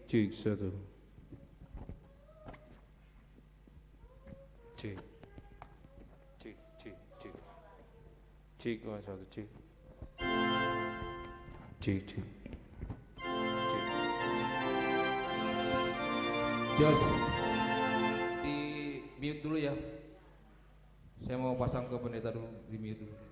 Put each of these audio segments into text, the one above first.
Cek satu. Cek. Cek, cek, cek. Cek satu cek. Cek, cek. Cek. Jos, di mute dulu ya. Saya mau pasang ke pendeta dulu, di mute dulu.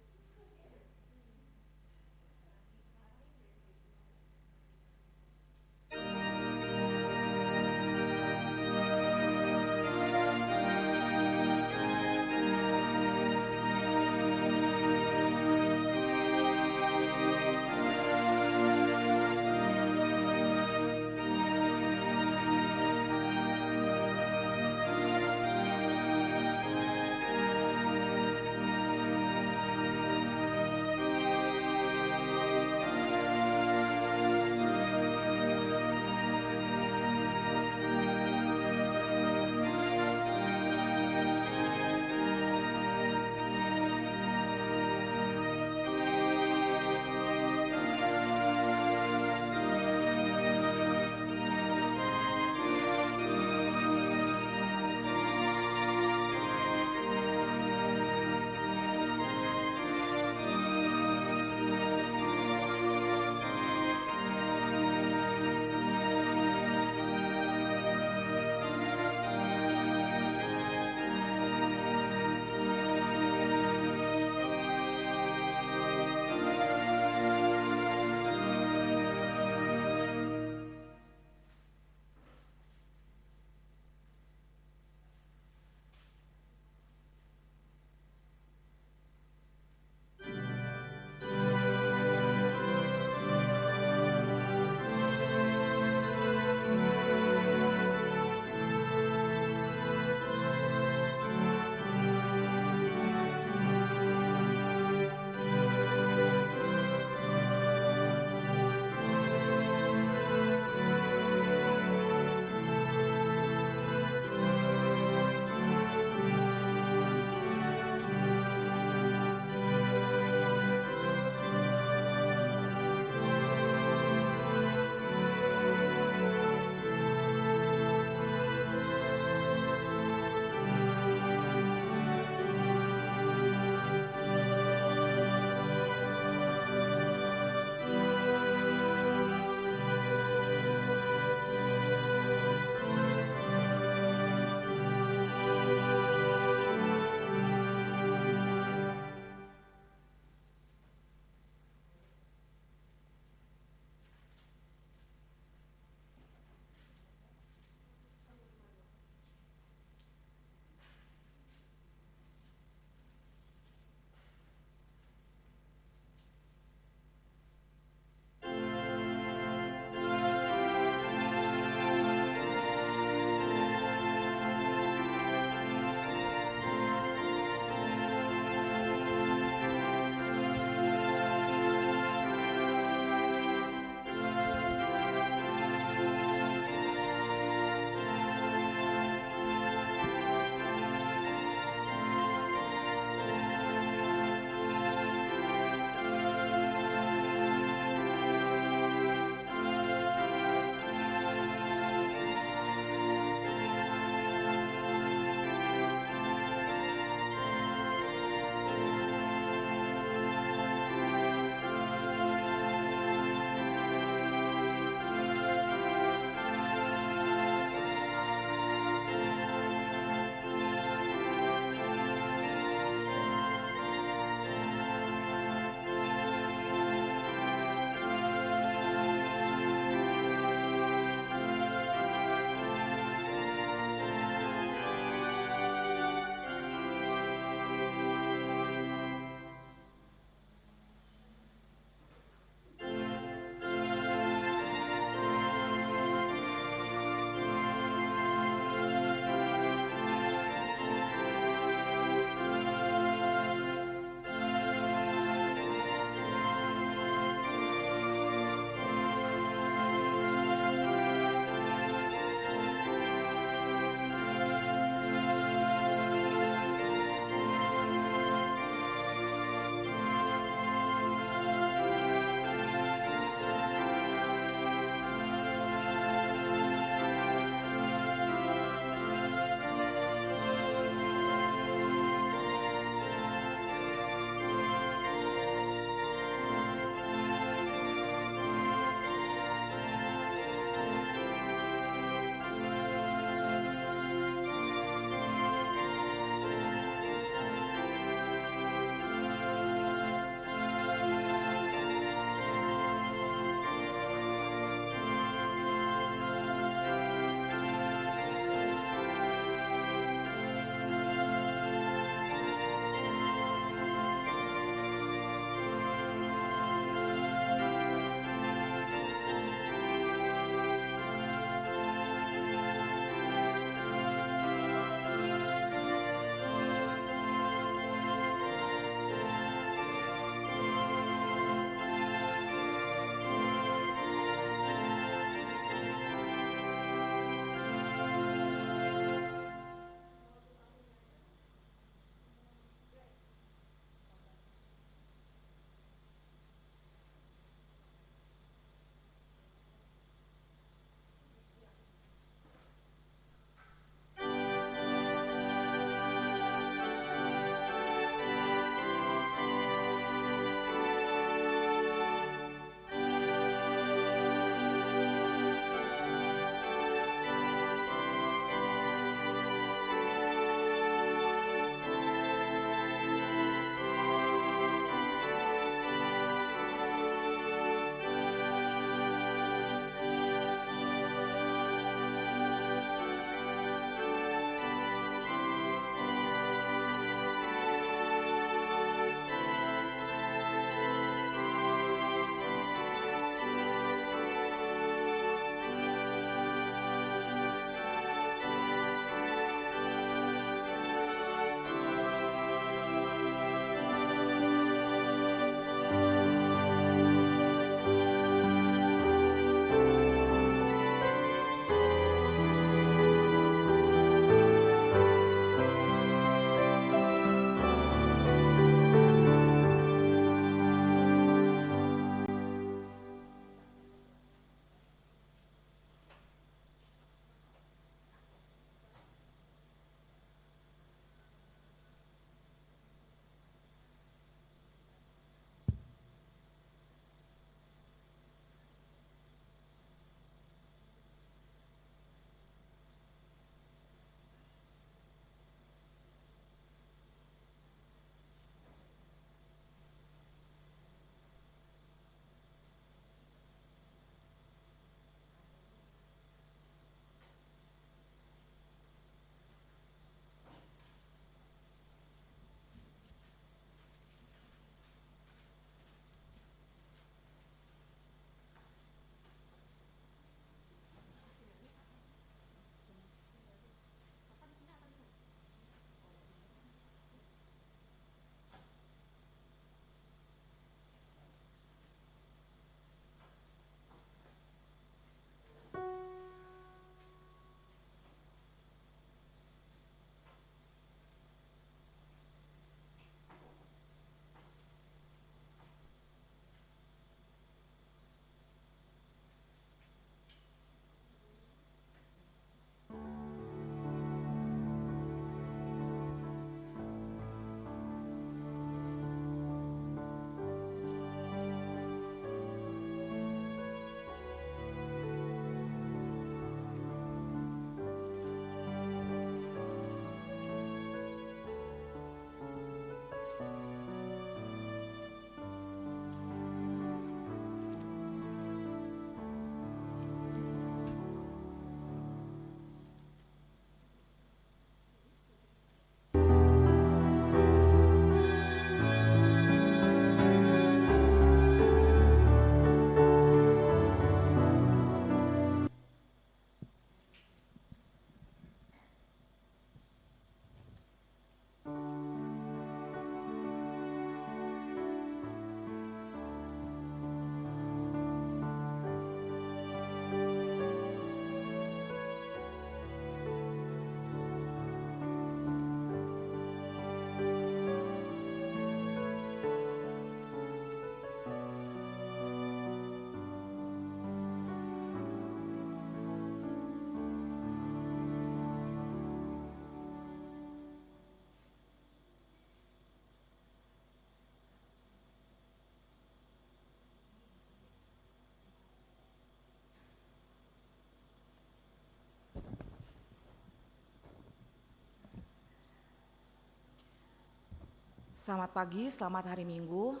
Selamat pagi, selamat hari Minggu.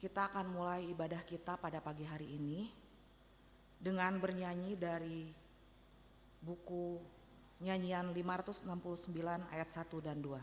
Kita akan mulai ibadah kita pada pagi hari ini dengan bernyanyi dari buku nyanyian 569 ayat 1 dan 2.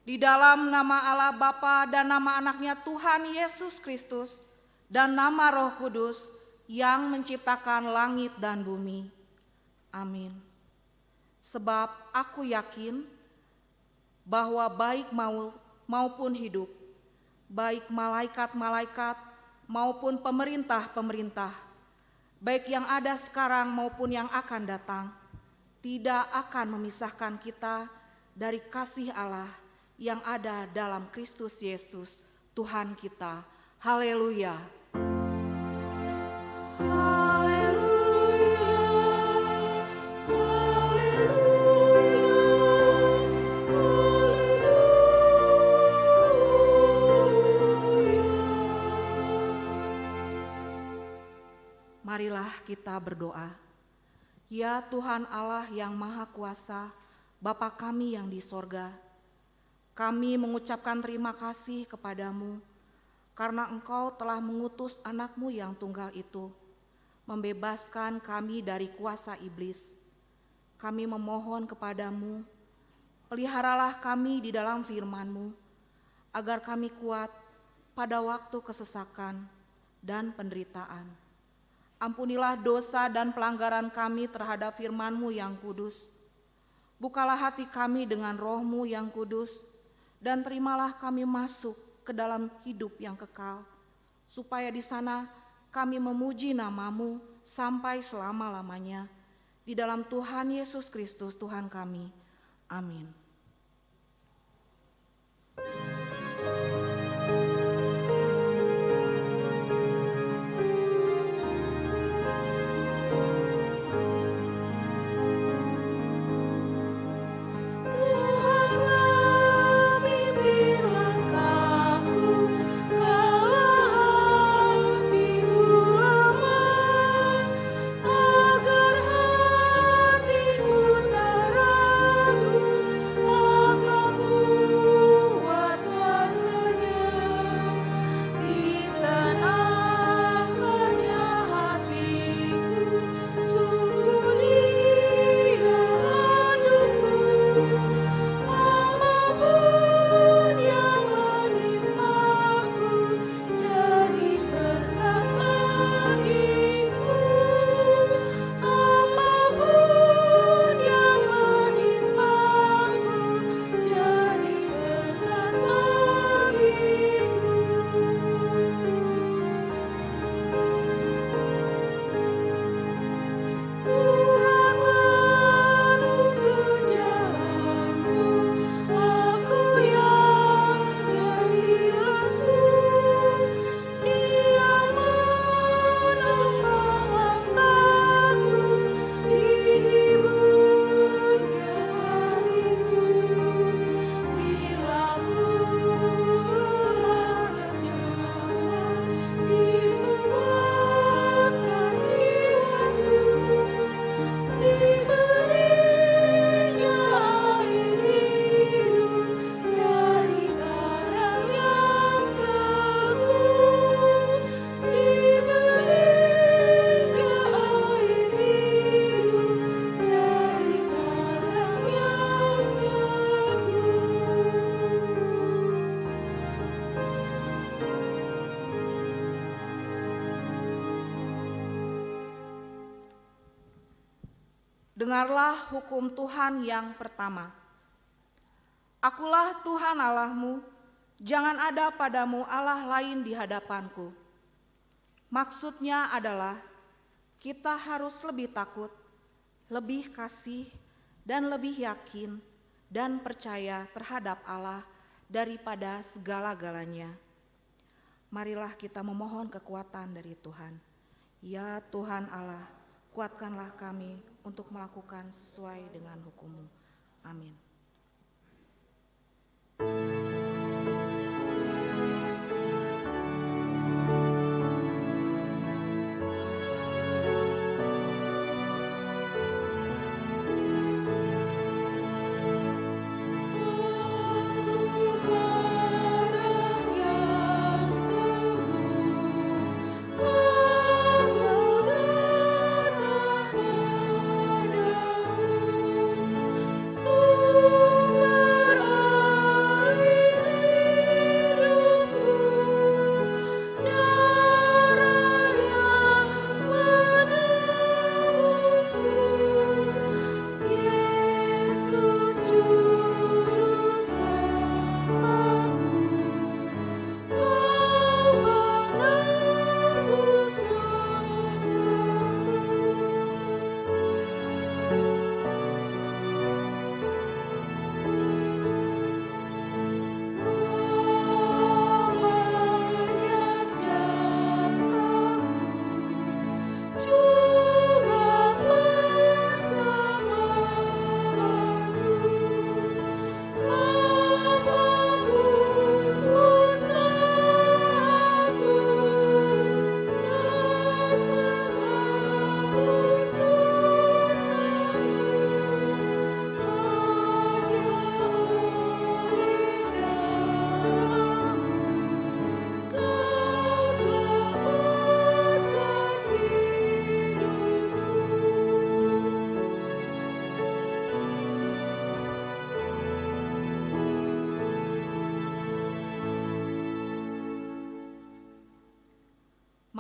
Di dalam nama Allah Bapa dan nama anaknya Tuhan Yesus Kristus dan nama Roh Kudus yang menciptakan langit dan bumi. Amin. Sebab aku yakin bahwa baik maupun hidup, baik malaikat-malaikat maupun pemerintah-pemerintah, baik yang ada sekarang maupun yang akan datang, tidak akan memisahkan kita dari kasih Allah yang ada dalam Kristus Yesus Tuhan kita. Haleluya. Marilah kita berdoa. Ya Tuhan Allah yang Maha Kuasa, Bapa kami yang di sorga, kami mengucapkan terima kasih kepadamu karena Engkau telah mengutus anak-Mu yang tunggal itu, membebaskan kami dari kuasa iblis. Kami memohon kepadamu, peliharalah kami di dalam firman-Mu, agar kami kuat pada waktu kesesakan dan penderitaan. Ampunilah dosa dan pelanggaran kami terhadap firman-Mu yang kudus. Bukalah hati kami dengan Roh-Mu yang kudus, dan terimalah kami masuk ke dalam hidup yang kekal, supaya di sana kami memuji nama-Mu sampai selama-lamanya. Di dalam Tuhan Yesus Kristus Tuhan kami. Amin. Dengarlah hukum Tuhan yang pertama. Akulah Tuhan Allahmu, jangan ada padamu Allah lain di hadapanku. Maksudnya adalah kita harus lebih takut, lebih kasih, dan lebih yakin dan percaya terhadap Allah daripada segala-galanya. Marilah kita memohon kekuatan dari Tuhan. Ya Tuhan Allah, kuatkanlah kami untuk melakukan sesuai dengan hukum-Mu. Amin. Suci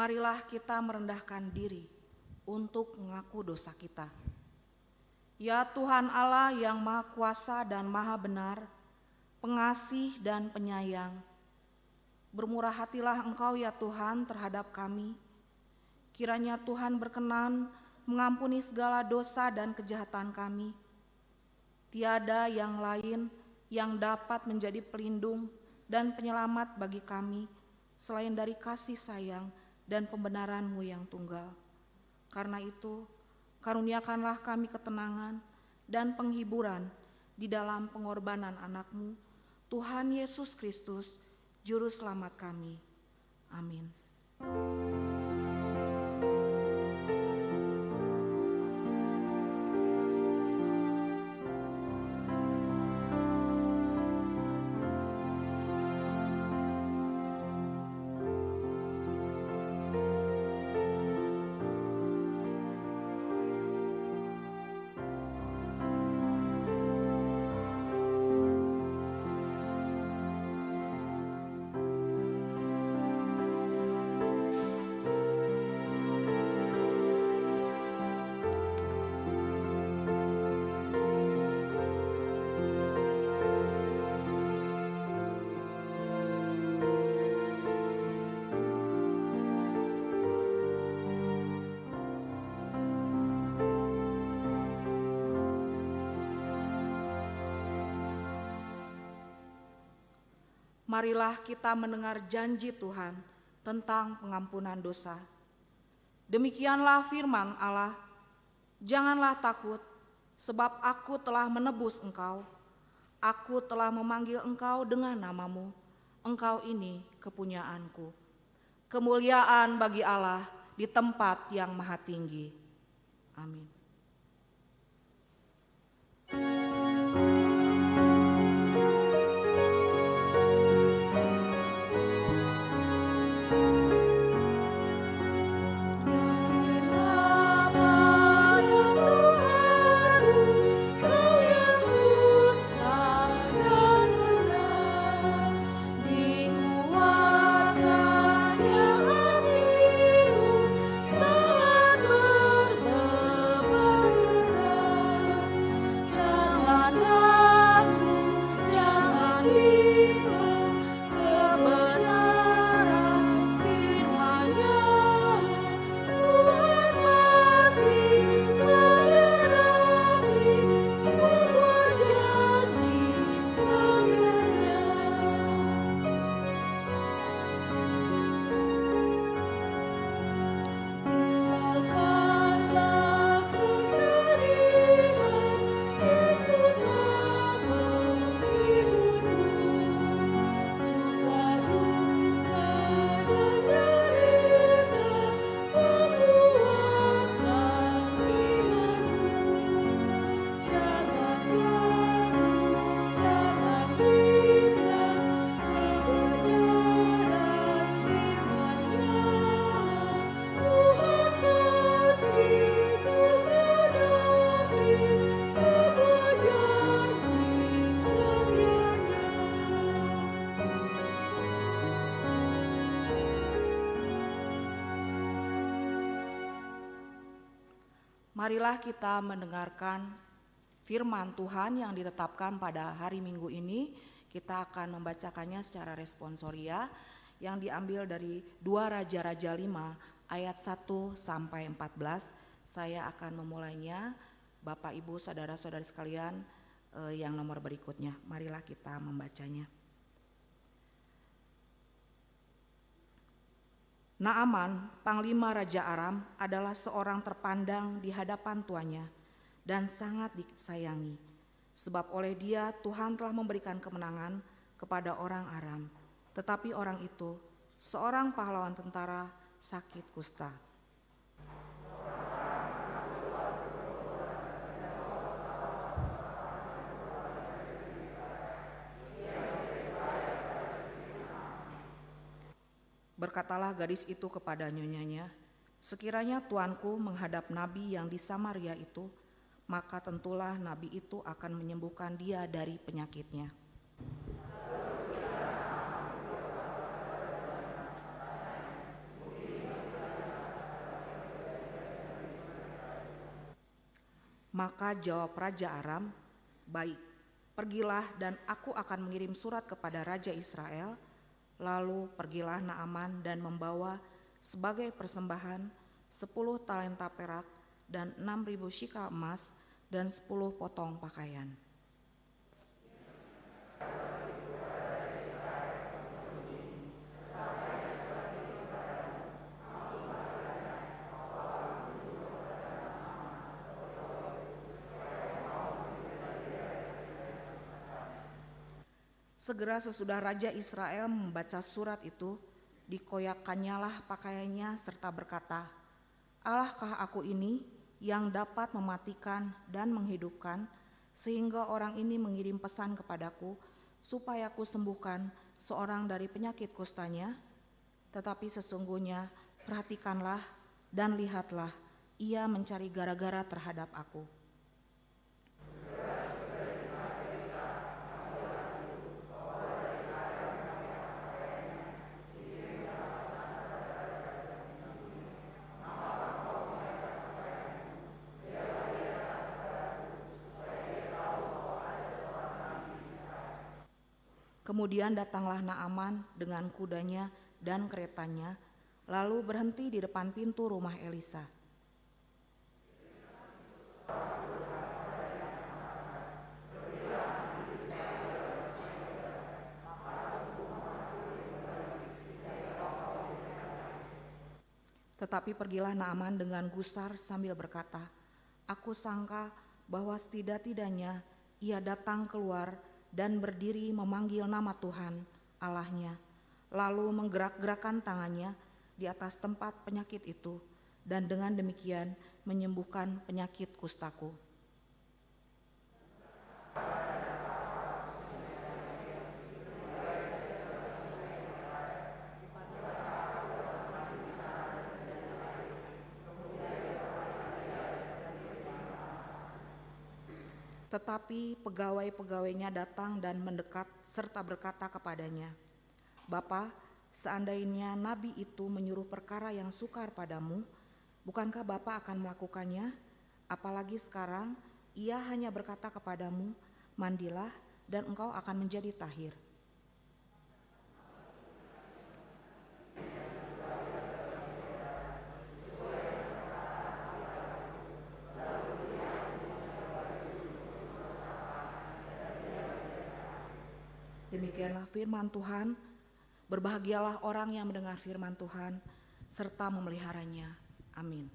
Marilah kita merendahkan diri untuk mengaku dosa kita. Ya Tuhan Allah yang Maha Kuasa dan Maha Benar, pengasih dan penyayang, bermurah hatilah Engkau ya Tuhan terhadap kami. Kiranya Tuhan berkenan mengampuni segala dosa dan kejahatan kami. Tiada yang lain yang dapat menjadi pelindung dan penyelamat bagi kami selain dari kasih sayang dan pembenaran-Mu yang tunggal. Karena itu, karuniakanlah kami ketenangan dan penghiburan di dalam pengorbanan anak-Mu, Tuhan Yesus Kristus, Juru Selamat kami. Amin. Marilah kita mendengar janji Tuhan tentang pengampunan dosa. Demikianlah firman Allah, janganlah takut, sebab aku telah menebus engkau. Aku telah memanggil engkau dengan namamu, engkau ini kepunyaanku. Kemuliaan bagi Allah di tempat yang maha tinggi. Amin. Marilah kita mendengarkan firman Tuhan yang ditetapkan pada hari Minggu ini. Kita akan membacakannya secara responsoria yang diambil dari 2 Raja-Raja 5 ayat 1 sampai 14. Saya akan memulainya, Bapak Ibu saudara-saudari sekalian, yang nomor berikutnya. Marilah kita membacanya. Naaman, panglima Raja Aram, adalah seorang terpandang di hadapan tuannya dan sangat disayangi, sebab oleh dia Tuhan telah memberikan kemenangan kepada orang Aram. Tetapi orang itu, seorang pahlawan tentara, sakit kusta. Berkatalah gadis itu kepada nyonyanya, sekiranya tuanku menghadap nabi yang di Samaria itu, maka tentulah nabi itu akan menyembuhkan dia dari penyakitnya. Maka jawab Raja Aram, "Baik, pergilah dan aku akan mengirim surat kepada Raja Israel." Lalu pergilah Naaman dan membawa sebagai persembahan 10 talenta perak dan 6.000 shikal emas dan 10 potong pakaian. Segera sesudah Raja Israel membaca surat itu, dikoyakkannyalah pakaiannya serta berkata, "Allahkah aku ini yang dapat mematikan dan menghidupkan, sehingga orang ini mengirim pesan kepadaku supaya aku sembuhkan seorang dari penyakit kustanya? Tetapi sesungguhnya perhatikanlah dan lihatlah, ia mencari gara-gara terhadap aku." Kemudian datanglah Naaman dengan kudanya dan keretanya, lalu berhenti di depan pintu rumah Elisa. Tetapi pergilah Naaman dengan gusar sambil berkata, "Aku sangka bahwa setidak-tidaknya ia datang keluar dan berdiri memanggil nama Tuhan Allahnya, lalu menggerak-gerakkan tangannya di atas tempat penyakit itu, dan dengan demikian menyembuhkan penyakit kustaku." Tetapi pegawai-pegawainya datang dan mendekat serta berkata kepadanya, "Bapa, seandainya nabi itu menyuruh perkara yang sukar padamu, bukankah Bapa akan melakukannya? Apalagi sekarang ia hanya berkata kepadamu, 'Mandilah dan engkau akan menjadi tahir.'" Demikianlah firman Tuhan. Berbahagialah orang yang mendengar firman Tuhan serta memeliharanya. Amin.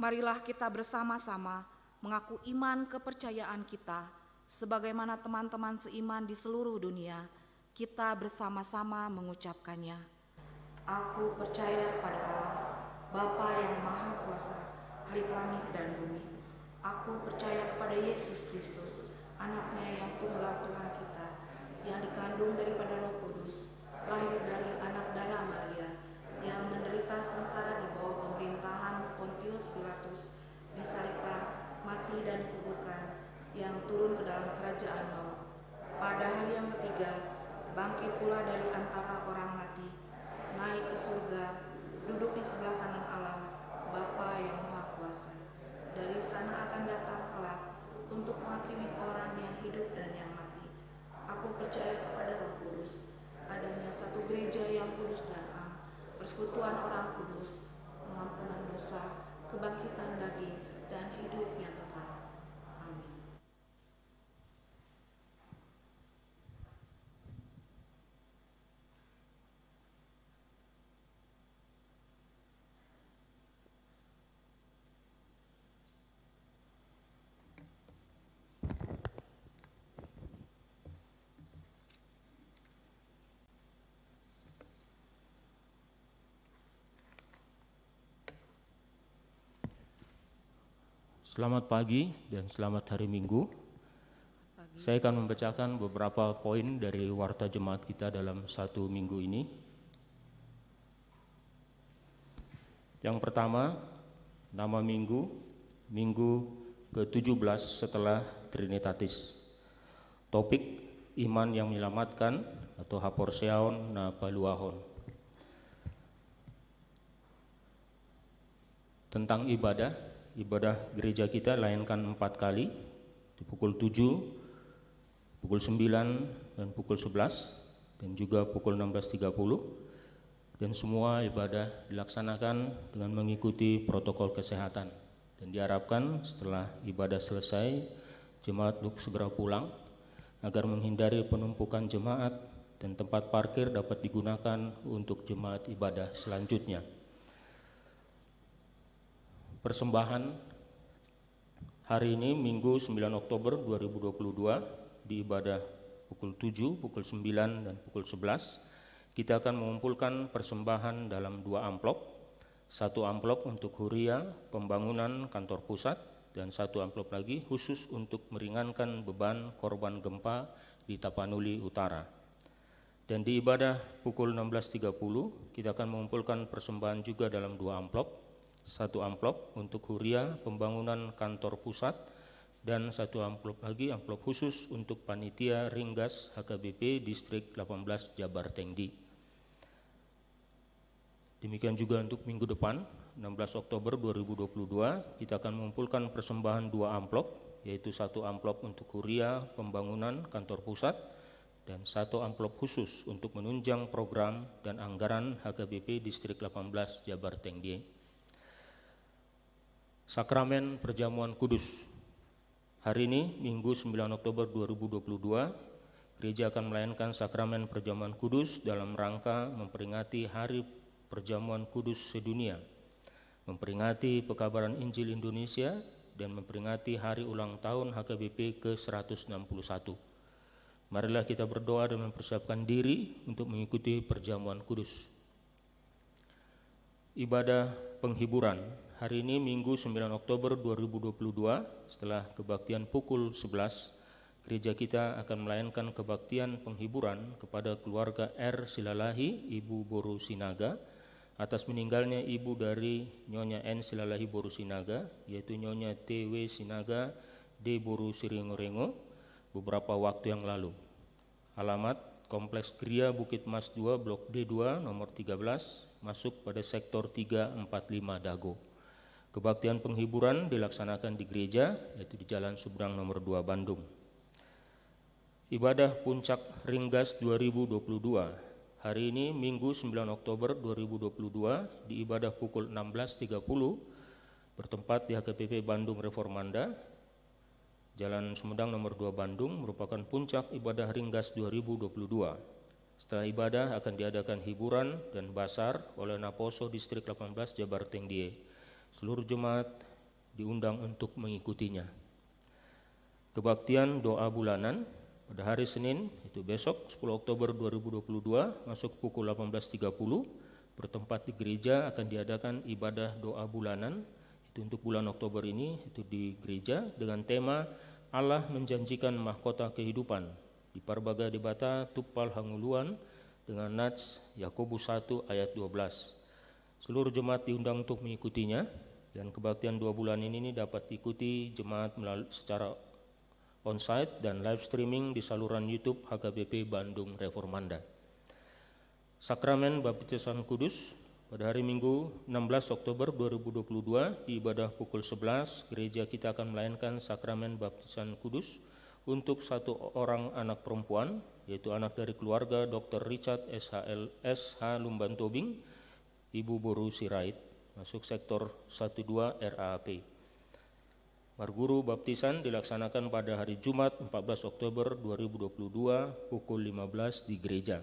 Marilah kita bersama-sama mengaku iman kepercayaan kita sebagaimana teman-teman seiman di seluruh dunia Kita bersama-sama mengucapkannya. Aku percaya kepada Allah, Bapa yang Maha Kuasa, Halik langit dan bumi. Aku percaya kepada Yesus Kristus, anaknya yang tunggal Tuhan kita, yang dikandung daripada Roh Kudus, lahir dari anak darah Maria, yang menderita sengsara di bawah pemerintahan Pontius Pilatus, disalibkan, mati dan dikuburkan, yang turun ke dalam kerajaan maut. Pada hari yang ketiga, bangkit pula dari antara orang mati, naik ke surga, duduk di sebelah kanan Allah, Bapa yang Maha Kuasa. Dari sana akan datang kelak untuk menghakimi orang yang hidup dan yang mati. Aku percaya kepada Roh Kudus, adanya satu gereja yang kudus dan am, persekutuan orang kudus, pengampunan dosa, kebangkitan daging, dan hidup yang kekal. Amin. Selamat pagi dan selamat hari Minggu. Saya akan membacakan beberapa poin dari Warta Jemaat kita dalam satu minggu ini. Yang pertama, nama minggu, minggu ke-17 setelah Trinitatis. Topik, iman yang menyelamatkan atau haporseaon na paluahon. Tentang ibadah gereja kita layankan 4 kali, di pukul 7, pukul 9, dan pukul 11, dan juga pukul 16.30. Dan semua ibadah dilaksanakan dengan mengikuti protokol kesehatan. Dan diharapkan setelah ibadah selesai, jemaat untuk segera pulang, agar menghindari penumpukan jemaat dan tempat parkir dapat digunakan untuk jemaat ibadah selanjutnya. Persembahan hari ini Minggu 9 Oktober 2022 di ibadah pukul 7, pukul 9, dan pukul 11 kita akan mengumpulkan persembahan dalam 2 amplop. 1 amplop untuk huria pembangunan kantor pusat dan 1 amplop lagi khusus untuk meringankan beban korban gempa di Tapanuli Utara. Dan di ibadah pukul 16.30 kita akan mengumpulkan persembahan juga dalam 2 amplop. 1 amplop untuk huria pembangunan kantor pusat dan 1 amplop lagi amplop khusus untuk panitia Ringgas HKBP Distrik 18 Jabar Tengdi. Demikian juga untuk minggu depan 16 Oktober 2022 kita akan mengumpulkan persembahan 2 amplop, yaitu 1 amplop untuk huria pembangunan kantor pusat dan 1 amplop khusus untuk menunjang program dan anggaran HKBP Distrik 18 Jabar Tengdi. Sakramen Perjamuan Kudus. Hari ini, Minggu 9 Oktober 2022, gereja akan melayankan Sakramen Perjamuan Kudus dalam rangka memperingati Hari Perjamuan Kudus Sedunia, memperingati Pekabaran Injil Indonesia, dan memperingati Hari Ulang Tahun HKBP ke-161. Marilah kita berdoa dan mempersiapkan diri untuk mengikuti Perjamuan Kudus. Ibadah penghiburan. Hari ini Minggu 9 Oktober 2022 setelah kebaktian pukul 11, gereja kita akan melayankan kebaktian penghiburan kepada keluarga R. Silalahi, Ibu Boru Sinaga, atas meninggalnya ibu dari Nyonya N. Silalahi Boru Sinaga, yaitu Nyonya T.W. Sinaga D. Boru Siringorengo, beberapa waktu yang lalu. Alamat Kompleks Gria Bukit Mas 2, Blok D2, nomor 13, masuk pada sektor 345 Dago. Kebaktian penghiburan dilaksanakan di gereja, yaitu di Jalan Subdang nomor 2 Bandung. Ibadah Puncak Ringgas 2022. Hari ini Minggu 9 Oktober 2022 di ibadah pukul 16.30 bertempat di HKBP Bandung Reformanda, Jalan Sumedang nomor 2 Bandung, merupakan puncak ibadah Ringgas 2022. Setelah ibadah akan diadakan hiburan dan basar oleh Naposo Distrik 18 Jabar Tengdie. Seluruh jemaat diundang untuk mengikutinya. Kebaktian doa bulanan pada hari Senin, itu besok 10 Oktober 2022 masuk pukul 18.30 bertempat di gereja akan diadakan ibadah doa bulanan. Itu untuk bulan Oktober ini itu di gereja dengan tema Allah menjanjikan mahkota kehidupan di Parbaga Debata Tupal Hanguluan dengan nats Yakobus 1 ayat 12. Seluruh jemaat diundang untuk mengikutinya dan kebaktian 2 bulan ini dapat diikuti jemaat secara onsite dan live streaming di saluran YouTube HKBP Bandung Reformanda. Sakramen Baptisan Kudus pada hari Minggu 16 Oktober 2022 di ibadah pukul 11 gereja kita akan melayangkan sakramen Baptisan Kudus untuk 1 orang anak perempuan, yaitu anak dari keluarga Dr. Richard SH Lumban Tobing, Ibu Boru Sirait, masuk sektor 12 RAP. Marguru baptisan dilaksanakan pada hari Jumat 14 Oktober 2022 pukul 15 di gereja.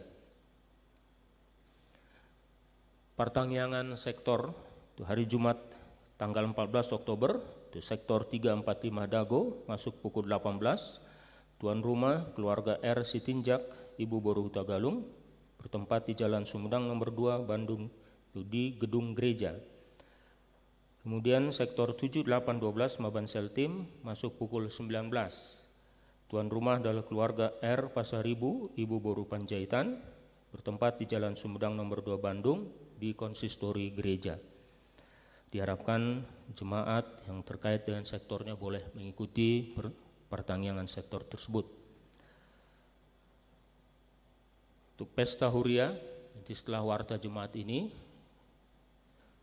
Pertangyangan sektor itu hari Jumat tanggal 14 Oktober itu sektor 345 Dago masuk pukul 18. Tuan rumah keluarga R Sitinjak Ibu Boru Tagalung bertempat di Jalan Sumedang nomor 2 Bandung itu di gedung gereja. Kemudian sektor 7812 Mabansel Tim masuk pukul 19. Tuan rumah adalah keluarga R Pasaribu Ibu Boru Panjaitan bertempat di Jalan Sumedang nomor 2 Bandung di konsistori gereja. Diharapkan jemaat yang terkait dengan sektornya boleh mengikuti pertangyangan sektor tersebut. Untuk pesta Huria, nanti setelah warta jemaat ini,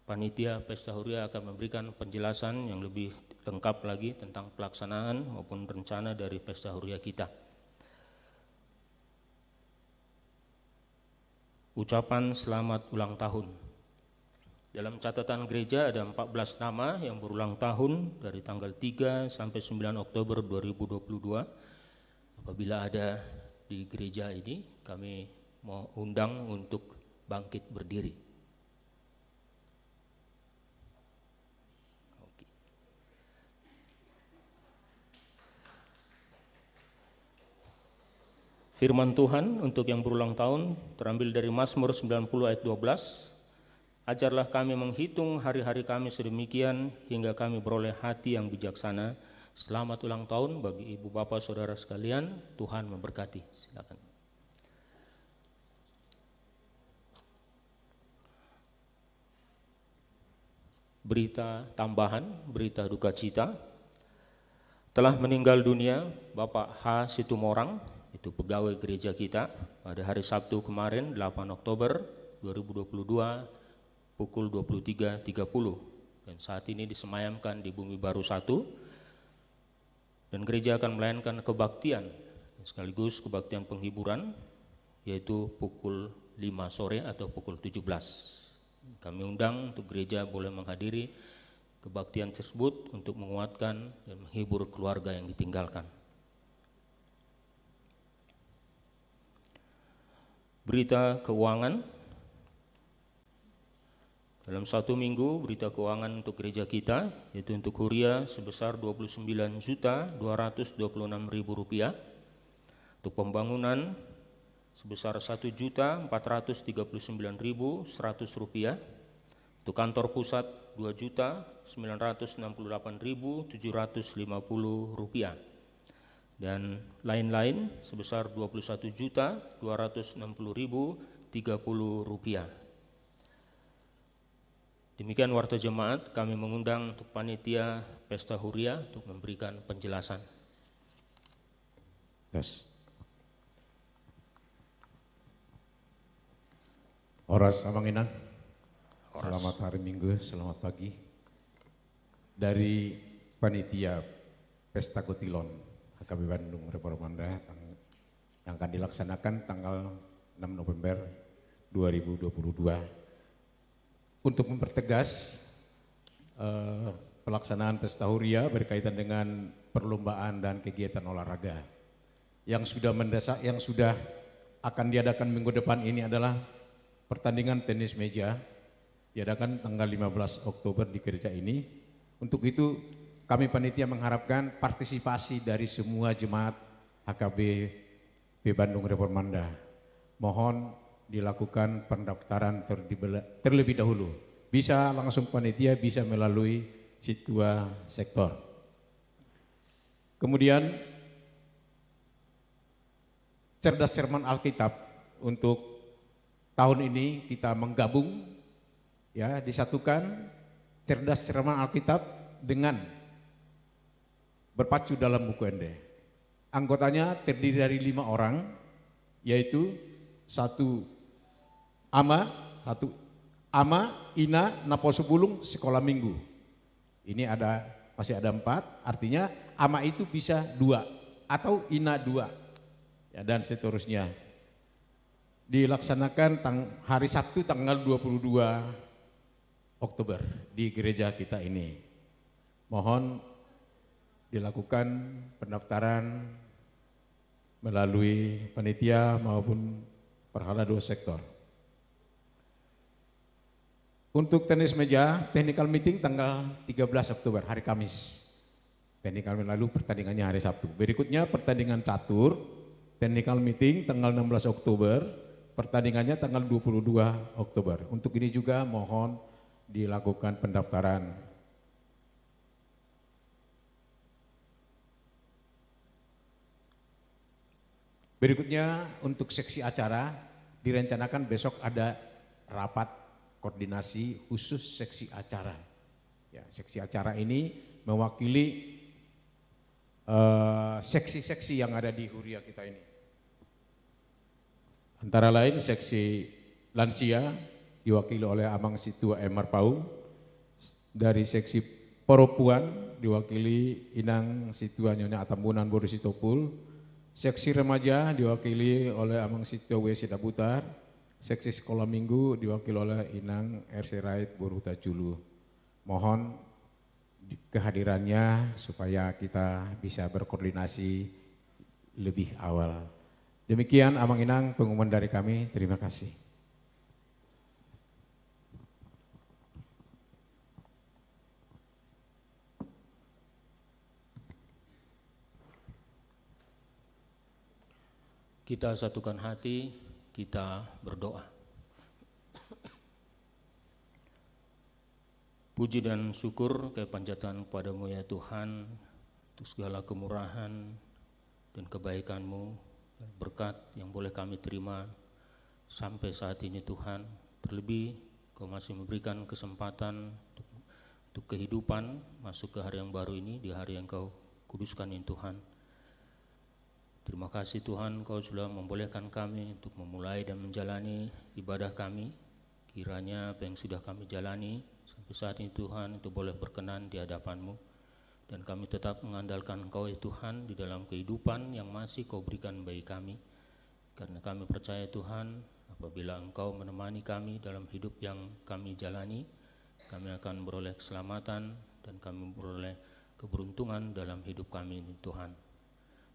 panitia pesta Huria akan memberikan penjelasan yang lebih lengkap lagi tentang pelaksanaan maupun rencana dari pesta Huria kita. Ucapan selamat ulang tahun. Dalam catatan gereja ada 14 nama yang berulang tahun dari tanggal 3 sampai 9 Oktober 2022. Apabila ada di gereja ini, kami mau undang untuk bangkit berdiri. Oke. Firman Tuhan untuk yang berulang tahun terambil dari Mazmur 90 ayat 12. Ajarlah kami menghitung hari-hari kami sedemikian hingga kami beroleh hati yang bijaksana. Selamat ulang tahun bagi ibu bapak saudara sekalian. Tuhan memberkati. Silakan. Berita tambahan, berita duka cita. Telah meninggal dunia Bapak H. Situmorang, itu pegawai gereja kita pada hari Sabtu kemarin 8 Oktober 2022 pukul 23.30 dan saat ini disemayamkan di Bumi Baru 1 dan gereja akan melayangkan kebaktian sekaligus kebaktian penghiburan yaitu pukul 5 sore atau pukul 17. Kami undang untuk gereja boleh menghadiri kebaktian tersebut untuk menguatkan dan menghibur keluarga yang ditinggalkan. Berita keuangan. Dalam 1 minggu berita keuangan untuk gereja kita yaitu untuk Huria sebesar Rp29.226.000, untuk pembangunan sebesar Rp1.439.100, untuk kantor pusat Rp2.968.750 dan lain-lain sebesar Rp21.260.030. Demikian warta jemaat, kami mengundang untuk panitia pesta Huria untuk memberikan penjelasan. Yes. Horas Amanginang, selamat hari Minggu, selamat pagi. Dari panitia pesta Kutilon HKB Bandung Reformanda yang akan dilaksanakan tanggal 6 November 2022. Untuk mempertegas pelaksanaan pesta Huria berkaitan dengan perlombaan dan kegiatan olahraga yang sudah mendesak, yang sudah akan diadakan minggu depan ini adalah pertandingan tenis meja diadakan tanggal 15 Oktober di gereja ini. Untuk itu kami panitia mengharapkan partisipasi dari semua jemaat HKB Bandung Reformanda. Mohon dilakukan pendaftaran terlebih dahulu. Bisa langsung panitia, bisa melalui Situa Sektor. Kemudian cerdas cerman Alkitab, untuk tahun ini kita menggabung, ya, disatukan cerdas cerman Alkitab dengan berpacu dalam buku Ende. Anggotanya terdiri dari 5 orang, yaitu satu ama, ina, naposubulung, sekolah minggu. Ini masih ada 4, artinya ama itu bisa 2 atau ina 2, ya, dan seterusnya. Dilaksanakan hari Sabtu tanggal 22 Oktober di gereja kita ini. Mohon dilakukan pendaftaran melalui panitia maupun Perhala 2 Sektor. Untuk tenis meja, technical meeting tanggal 13 Oktober, hari Kamis. Technical lalu pertandingannya hari Sabtu. Berikutnya pertandingan catur, technical meeting tanggal 16 Oktober, pertandingannya tanggal 22 Oktober. Untuk ini juga mohon dilakukan pendaftaran. Berikutnya untuk seksi acara, direncanakan besok ada rapat koordinasi khusus seksi acara. Ya, seksi acara ini mewakili seksi-seksi yang ada di Huria kita ini. Antara lain seksi lansia diwakili oleh Amang Situa Emar Paung, dari seksi perempuan diwakili Inang Situa Nyonya Atambunan Boris Sitopul, seksi remaja diwakili oleh Amang Situa W. Sidabutar, seksi sekolah minggu diwakili oleh Inang RC Rait Boruta Julu. Mohon kehadirannya supaya kita bisa berkoordinasi lebih awal. Demikian Amang Inang pengumuman dari kami, terima kasih. Kita satukan hati, kita berdoa. Puji dan syukur kepanjatan kepadamu ya Tuhan, untuk segala kemurahan dan kebaikan-Mu, berkat yang boleh kami terima sampai saat ini Tuhan. Terlebih Kau masih memberikan kesempatan untuk kehidupan masuk ke hari yang baru ini, di hari yang Kau kuduskan ini Tuhan. Terima kasih Tuhan, Kau sudah membolehkan kami untuk memulai dan menjalani ibadah kami. Kiranya apa yang sudah kami jalani sampai saat ini Tuhan, itu boleh berkenan di hadapan-Mu. Dan kami tetap mengandalkan Kau ya Tuhan di dalam kehidupan yang masih Kau berikan bagi kami. Karena kami percaya Tuhan, apabila Engkau menemani kami dalam hidup yang kami jalani, kami akan beroleh keselamatan dan kami beroleh keberuntungan dalam hidup kami ini Tuhan.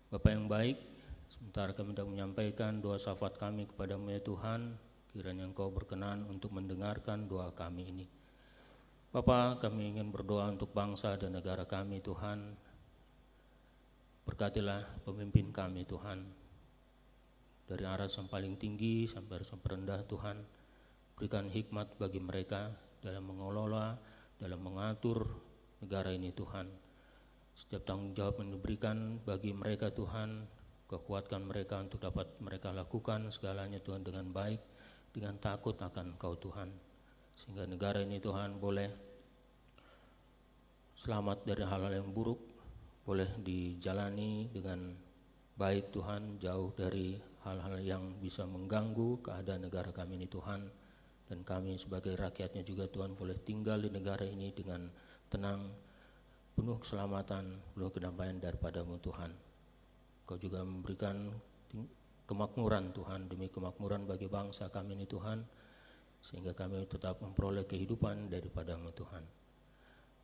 Bapa yang baik, sementara kami hendak menyampaikan doa syafaat kami kepada-Mu ya Tuhan, kiranya Engkau berkenan untuk mendengarkan doa kami ini. Bapa, kami ingin berdoa untuk bangsa dan negara kami Tuhan. Berkatilah pemimpin kami Tuhan, dari aras yang paling tinggi sampai aras yang terendah Tuhan. Berikan hikmat bagi mereka dalam mengelola, dalam mengatur negara ini Tuhan. Setiap tanggung jawab yang diberikan bagi mereka Tuhan, kekuatkan mereka untuk dapat mereka lakukan segalanya Tuhan dengan baik, dengan takut akan Engkau Tuhan. Sehingga negara ini Tuhan boleh selamat dari hal-hal yang buruk, boleh dijalani dengan baik Tuhan, jauh dari hal-hal yang bisa mengganggu keadaan negara kami ini Tuhan. Dan kami sebagai rakyatnya juga Tuhan boleh tinggal di negara ini dengan tenang, penuh keselamatan, penuh kedamaian daripada-Mu Tuhan. Kau juga memberikan kemakmuran Tuhan, demi kemakmuran bagi bangsa kami ini Tuhan, sehingga kami tetap memperoleh kehidupan daripada-Mu Tuhan.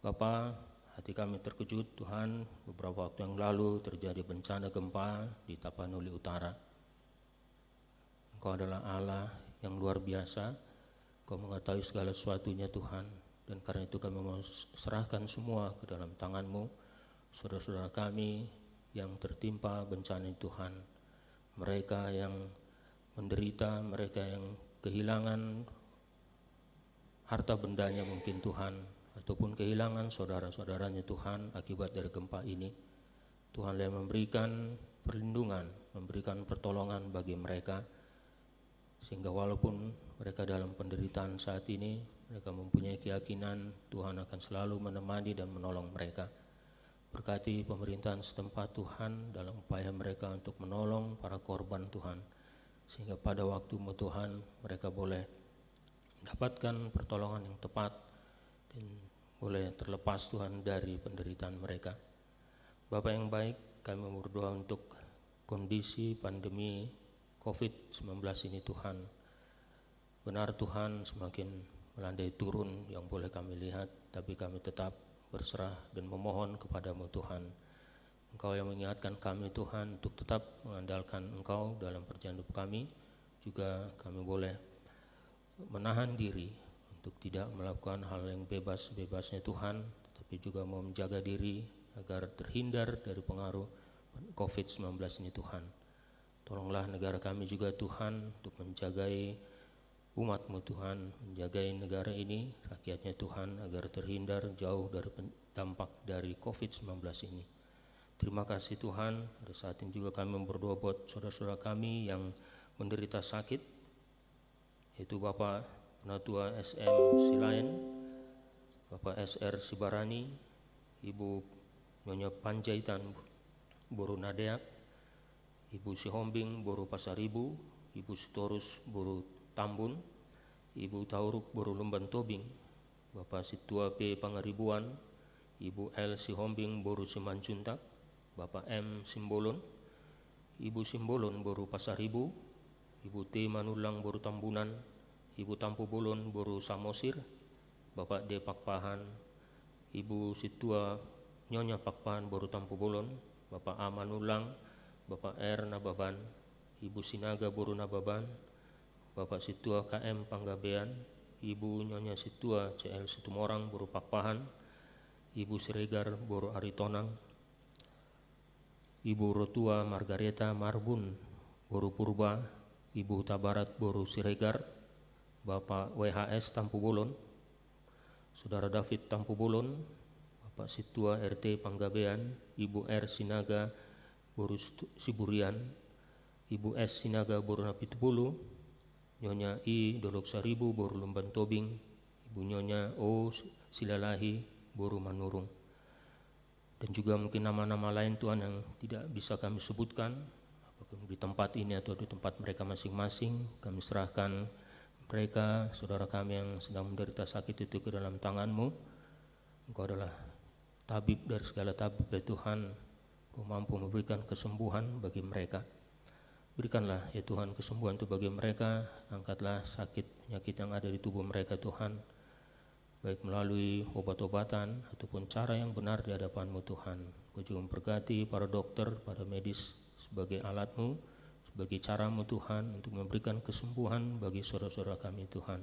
Bapa, hati kami terkejut Tuhan, beberapa waktu yang lalu terjadi bencana gempa di Tapanuli Utara. Engkau adalah Allah yang luar biasa, Kau mengetahui segala sesuatunya Tuhan. Dan karena itu kami mau serahkan semua ke dalam tangan-Mu, saudara-saudara kami yang tertimpa bencana Tuhan. mereka yang menderita, mereka yang kehilangan harta bendanya mungkin Tuhan, ataupun kehilangan saudara-saudaranya Tuhan akibat dari gempa ini. Tuhan yang memberikan perlindungan, memberikan pertolongan bagi mereka, sehingga walaupun mereka dalam penderitaan saat ini, mereka mempunyai keyakinan Tuhan akan selalu menemani dan menolong mereka. Berkati pemerintahan setempat Tuhan dalam upaya mereka untuk menolong para korban Tuhan, sehingga pada waktu-Mu Tuhan mereka boleh mendapatkan pertolongan yang tepat dan boleh terlepas Tuhan dari penderitaan mereka. Bapa yang baik, kami berdoa untuk kondisi pandemi COVID-19 ini Tuhan. Benar Tuhan semakin melandai turun yang boleh kami lihat, tapi kami tetap berserah dan memohon kepada-Mu Tuhan. Engkau yang mengingatkan kami Tuhan untuk tetap mengandalkan Engkau dalam perjalanan hidup kami. Juga kami boleh menahan diri untuk tidak melakukan hal yang bebas-bebasnya Tuhan, tapi juga mau menjaga diri agar terhindar dari pengaruh COVID-19 ini Tuhan. Tolonglah negara kami juga Tuhan untuk menjagai umat-Mu Tuhan, menjagai negara ini, rakyatnya Tuhan, agar terhindar jauh dari dampak dari COVID-19 ini. Terima kasih Tuhan. Pada saat ini juga kami berdoa buat saudara-saudara kami yang menderita sakit, yaitu Bapak Penatua SM Silayan, Bapak SR Sibarani, Ibu Nyonya Panjaitan Boru Nadeak, Ibu Sihombing Boru Pasaribu, Ibu Sitorus Boru Tambun, Ibu Tauruk Boru Lumban Tobing, Bapak Situa P Pangaribuan, Ibu L Sihombing Boru Simanjuntak, Bapak M Simbolon, Ibu Simbolon Boru Pasaribu, Ibu T Manulang Boru Tambunan, Ibu Tampu Bolon Boru Samosir, Bapak D Pakpahan, Ibu Situa Nyonya Pakpahan Boru Tampu Bolon, Bapak A Manulang, Bapak R Nababan, Ibu Sinaga Boru Nababan, Bapak Situa KM Panggabean, Ibu Nyonya Situa CL Situmorang Boru Pakpahan, Ibu Siregar Boru Aritonang, Ibu Rotua Margareta Marbun Boru Purba, Ibu Tabarat Boru Siregar, Bapak WHS Tampu Bolon, Saudara David Tampu Bolon, Bapak Situa RT Panggabean, Ibu R Sinaga Boru Siburian, Ibu S Sinaga Boru Napitupulu, Nyonya I Dolok Saribu Boru Lumban Tobing, Ibu Nyonya O Silalahi Boru Manurung. Dan juga mungkin nama-nama lain Tuhan yang tidak bisa kami sebutkan, apakah di tempat ini atau di tempat mereka masing-masing, kami serahkan mereka, saudara kami yang sedang menderita sakit itu ke dalam tangan-Mu. Engkau adalah tabib dari segala tabib ya Tuhan. Engkau mampu memberikan kesembuhan bagi mereka. Berikanlah ya Tuhan kesembuhan itu bagi mereka. Angkatlah sakit penyakit yang ada di tubuh mereka Tuhan, baik melalui obat-obatan ataupun cara yang benar di hadapan-Mu Tuhan. Engkau juga memberkati para dokter, para medis sebagai alat-Mu, sebagai cara-Mu Tuhan untuk memberikan kesembuhan bagi saudara-saudara kami Tuhan.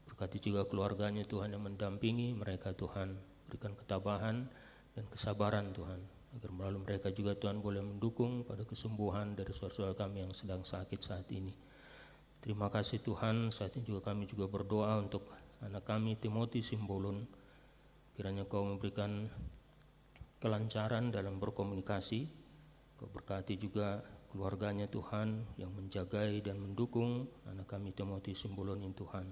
Berkati juga keluarganya Tuhan yang mendampingi mereka Tuhan. Berikan ketabahan dan kesabaran Tuhan, agar melalui mereka juga Tuhan boleh mendukung pada kesembuhan dari saudara-saudara kami yang sedang sakit saat ini. Terima kasih Tuhan. Saat ini juga kami juga berdoa untuk anak kami Timothy Simbolon. Kiranya Kau memberikan kelancaran dalam berkomunikasi. Kau berkati juga keluarganya Tuhan yang menjagai dan mendukung anak kami Timothy Simbolon ini Tuhan.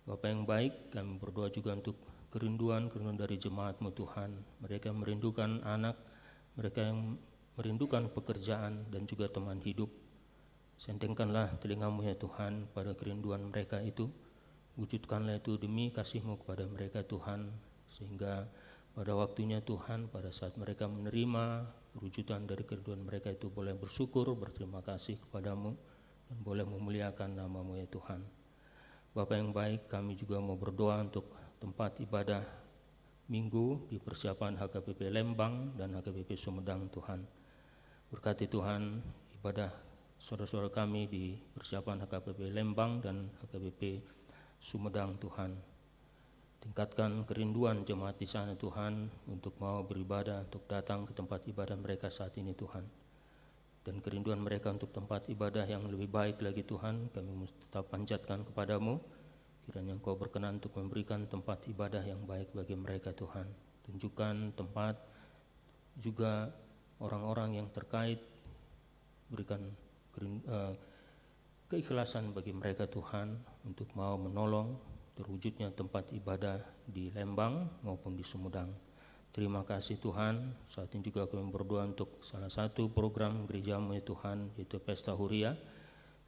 Bapa yang baik, kami berdoa juga untuk kerinduan dari jemaat-Mu Tuhan. Mereka yang merindukan anak, mereka yang merindukan pekerjaan dan juga teman hidup. Sentengkanlah telinga-Mu ya Tuhan pada kerinduan mereka itu. Wujudkanlah itu demi kasih-Mu kepada mereka Tuhan, sehingga pada waktunya Tuhan, pada saat mereka menerima perwujudan dari kerinduan mereka itu, boleh bersyukur, berterima kasih kepada-Mu, dan boleh memuliakan nama-Mu ya Tuhan. Bapa yang baik, kami juga mau berdoa untuk tempat ibadah minggu di persiapan HKBP Lembang dan HKBP Sumedang Tuhan. Berkati Tuhan ibadah saudara-saudara kami di persiapan HKBP Lembang dan HKBP Sumedang Tuhan. Tingkatkan kerinduan jemaat di sana Tuhan untuk mau beribadah, untuk datang ke tempat ibadah mereka saat ini Tuhan. dan kerinduan mereka untuk tempat ibadah yang lebih baik lagi Tuhan, kami tetap panjatkan kepadamu. Kiranya Engkau berkenan untuk memberikan tempat ibadah yang baik bagi mereka Tuhan. Tunjukkan tempat juga orang-orang yang terkait, berikan keikhlasan bagi mereka Tuhan untuk mau menolong terwujudnya tempat ibadah di Lembang maupun di Sumedang. Terima kasih Tuhan. Saat ini juga kami berdoa untuk salah satu program gerejamu ya Tuhan, yaitu Pesta Huria.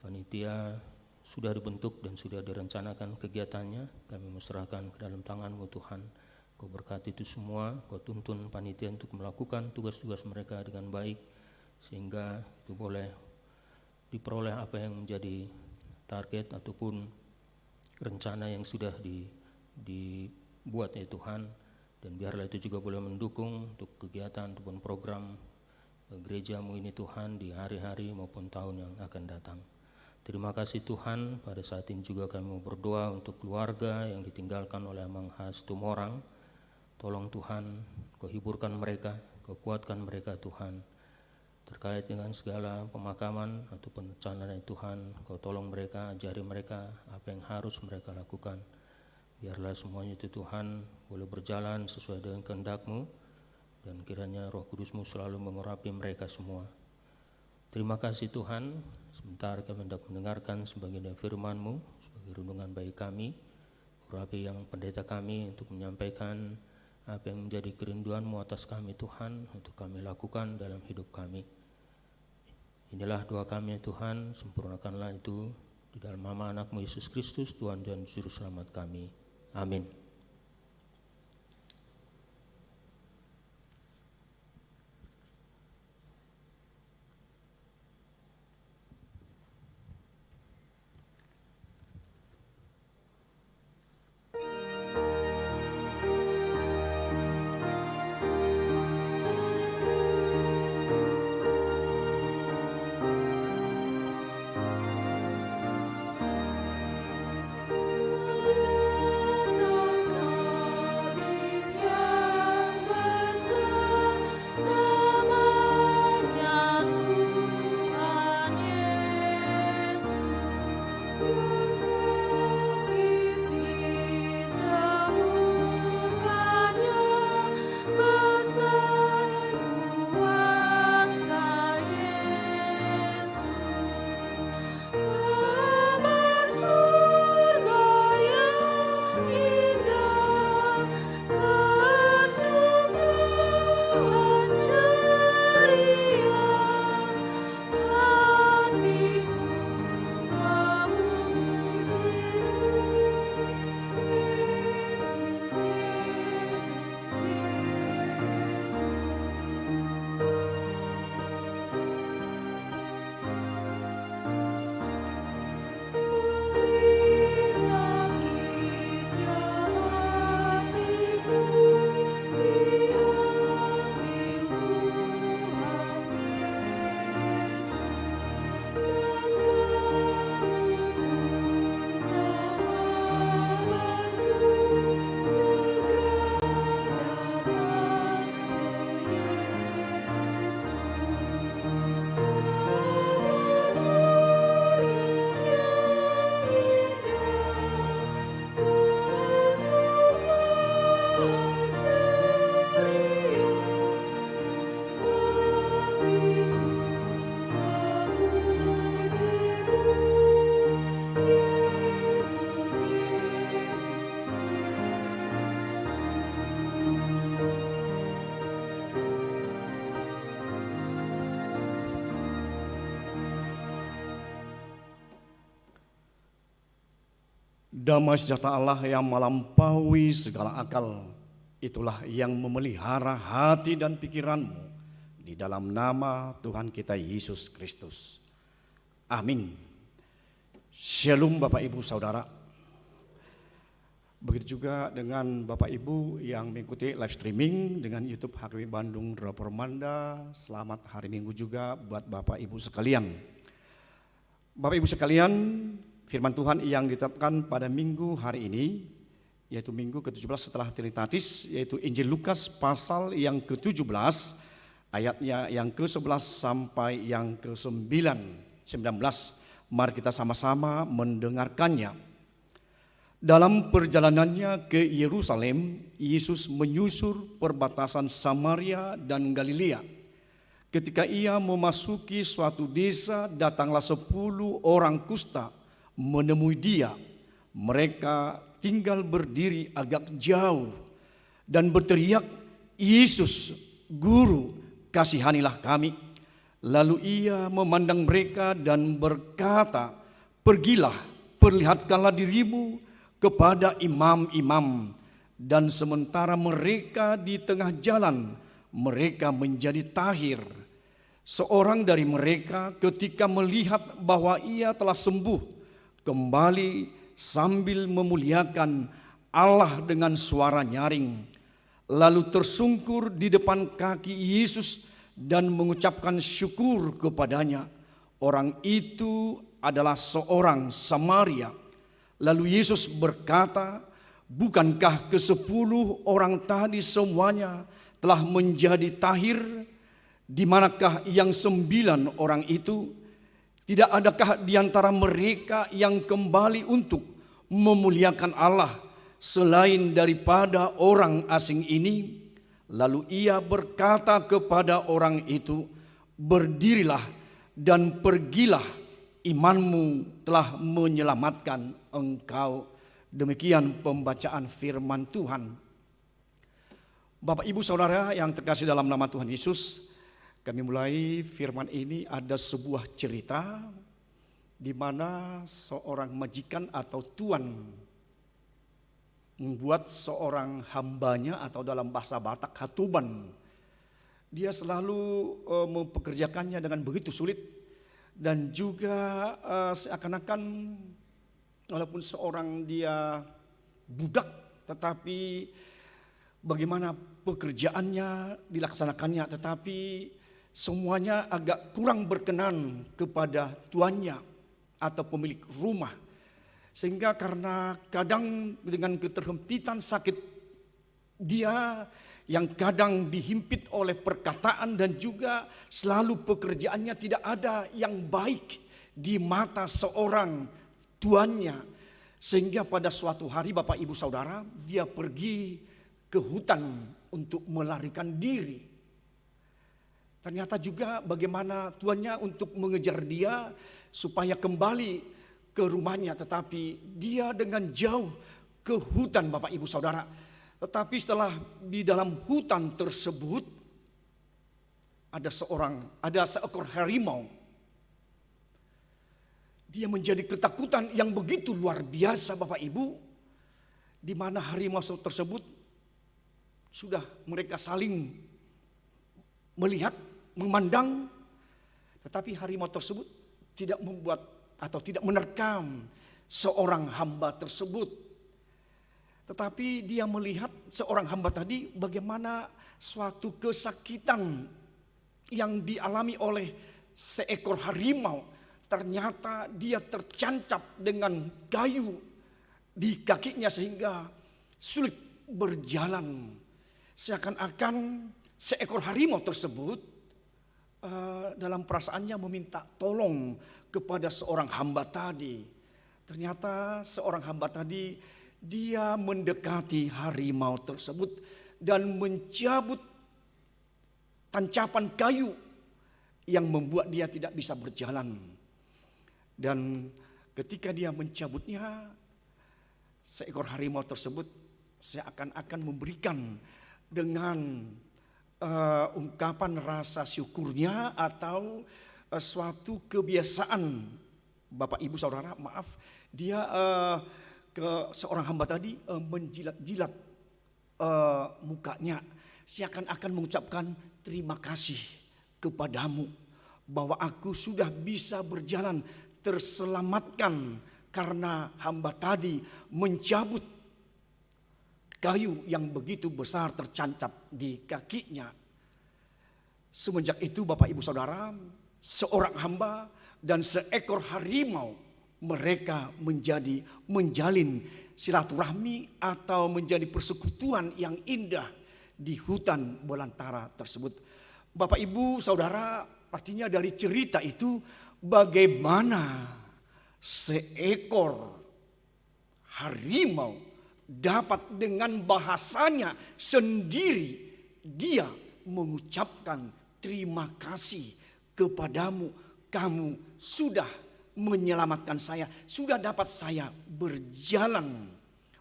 Panitia sudah dibentuk dan sudah direncanakan kegiatannya. Kami menyerahkan ke dalam tangan-Mu Tuhan. Kau berkati itu semua, Kau tuntun panitia untuk melakukan tugas-tugas mereka dengan baik, sehingga itu boleh diperoleh apa yang menjadi target ataupun rencana yang sudah dibuat ya Tuhan. Dan biarlah itu juga boleh mendukung untuk kegiatan ataupun program gerejamu ini Tuhan di hari-hari maupun tahun yang akan datang. Terima kasih Tuhan. Pada saat ini juga kami mau berdoa untuk keluarga yang ditinggalkan oleh Mang Has Tumorang. Tolong Tuhan, Kau hiburkan mereka, Kau kuatkan mereka Tuhan. Terkait dengan segala pemakaman ataupun rencananya Tuhan, Kau tolong mereka, ajari mereka apa yang harus mereka lakukan. Biarlah semuanya itu Tuhan boleh berjalan sesuai dengan kehendak-Mu, dan kiranya Roh Kudus-Mu selalu mengurapi mereka semua. Terima kasih Tuhan. Sebentar kami hendak mendengarkan sebagian dari firman-Mu sebagai renungan bagi kami. Urapi yang pendeta kami untuk menyampaikan apa yang menjadi kerinduan-Mu atas kami Tuhan, untuk kami lakukan dalam hidup kami. Inilah doa kami Tuhan, sempurnakanlah itu di dalam nama anak-Mu Yesus Kristus, Tuhan dan Juru Selamat kami. Amin. Damai sejahtera Allah yang melampaui segala akal, itulah yang memelihara hati dan pikiranmu di dalam nama Tuhan kita Yesus Kristus. Amin. Shalom Bapak Ibu Saudara. Begitu juga dengan Bapak Ibu yang mengikuti live streaming dengan YouTube HKBP Bandung Rapormanda. Selamat hari Minggu juga buat Bapak Ibu sekalian. Bapak Ibu sekalian, firman Tuhan yang ditetapkan pada minggu hari ini, yaitu minggu ke-17 setelah Trinitatis, yaitu Injil Lukas pasal yang ke-17 ayatnya yang ke-11 sampai yang ke-19. Mari kita sama-sama mendengarkannya. Dalam perjalanannya ke Yerusalem, Yesus menyusur perbatasan Samaria dan Galilea. Ketika ia memasuki suatu desa, datanglah 10 orang kusta menemui dia. Mereka tinggal berdiri agak jauh dan berteriak, "Yesus, Guru, kasihanilah kami." Lalu ia memandang mereka dan berkata, "Pergilah, perlihatkanlah dirimu kepada imam-imam." Dan sementara mereka di tengah jalan, mereka menjadi tahir. Seorang dari mereka ketika melihat bahwa ia telah sembuh, kembali sambil memuliakan Allah dengan suara nyaring. Lalu tersungkur di depan kaki Yesus dan mengucapkan syukur kepadanya. Orang itu adalah seorang Samaria. Lalu Yesus berkata, "Bukankah ke-10 orang tadi semuanya telah menjadi tahir? Di manakah yang 9 orang itu? Tidak adakah di antara mereka yang kembali untuk memuliakan Allah selain daripada orang asing ini?" Lalu ia berkata kepada orang itu, "Berdirilah dan pergilah, imanmu telah menyelamatkan engkau." Demikian pembacaan firman Tuhan. Bapak, Ibu, Saudara yang terkasih dalam nama Tuhan Yesus, kami mulai firman ini. Ada sebuah cerita di mana seorang majikan atau tuan membuat seorang hambanya, atau dalam bahasa Batak hatuban. Dia selalu mempekerjakannya dengan begitu sulit, dan juga seakan-akan walaupun seorang dia budak, tetapi bagaimana pekerjaannya dilaksanakannya, tetapi semuanya agak kurang berkenan kepada tuannya atau pemilik rumah. Sehingga karena kadang dengan keterhempitan sakit dia, yang kadang dihimpit oleh perkataan, dan juga selalu pekerjaannya tidak ada yang baik di mata seorang tuannya. Sehingga pada suatu hari, Bapak, Ibu, Saudara, dia pergi ke hutan untuk melarikan diri. Ternyata juga bagaimana tuannya untuk mengejar dia supaya kembali ke rumahnya, tetapi dia dengan jauh ke hutan, Bapak, Ibu, Saudara. Tetapi setelah di dalam hutan tersebut ada seekor harimau. Dia menjadi ketakutan yang begitu luar biasa, Bapak, Ibu, di mana harimau tersebut sudah mereka saling melihat, memandang, tetapi harimau tersebut tidak membuat atau tidak menerkam seorang hamba tersebut. Tetapi dia melihat seorang hamba tadi bagaimana suatu kesakitan yang dialami oleh seekor harimau. Ternyata dia tercancap dengan kayu di kakinya sehingga sulit berjalan. Seakan-akan seekor harimau tersebut dalam perasaannya meminta tolong kepada seorang hamba tadi. Ternyata seorang hamba tadi, dia mendekati harimau tersebut dan mencabut tancapan kayu yang membuat dia tidak bisa berjalan. Dan ketika dia mencabutnya, seekor harimau tersebut seakan-akan memberikan dengan ungkapan rasa syukurnya atau suatu kebiasaan, Bapak, Ibu, Saudara, maaf, dia ke seorang hamba tadi menjilat-jilat mukanya, seakan-akan mengucapkan terima kasih kepadamu bahwa aku sudah bisa berjalan terselamatkan karena hamba tadi mencabut kayu yang begitu besar tercancap di kakinya. Semenjak itu, Bapak, Ibu, Saudara, seorang hamba dan seekor harimau, mereka menjalin silaturahmi atau menjadi persekutuan yang indah di hutan belantara tersebut. Bapak Ibu Saudara, artinya dari cerita itu bagaimana seekor harimau dapat dengan bahasanya sendiri dia mengucapkan terima kasih kepadamu, kamu sudah menyelamatkan saya, sudah dapat saya berjalan.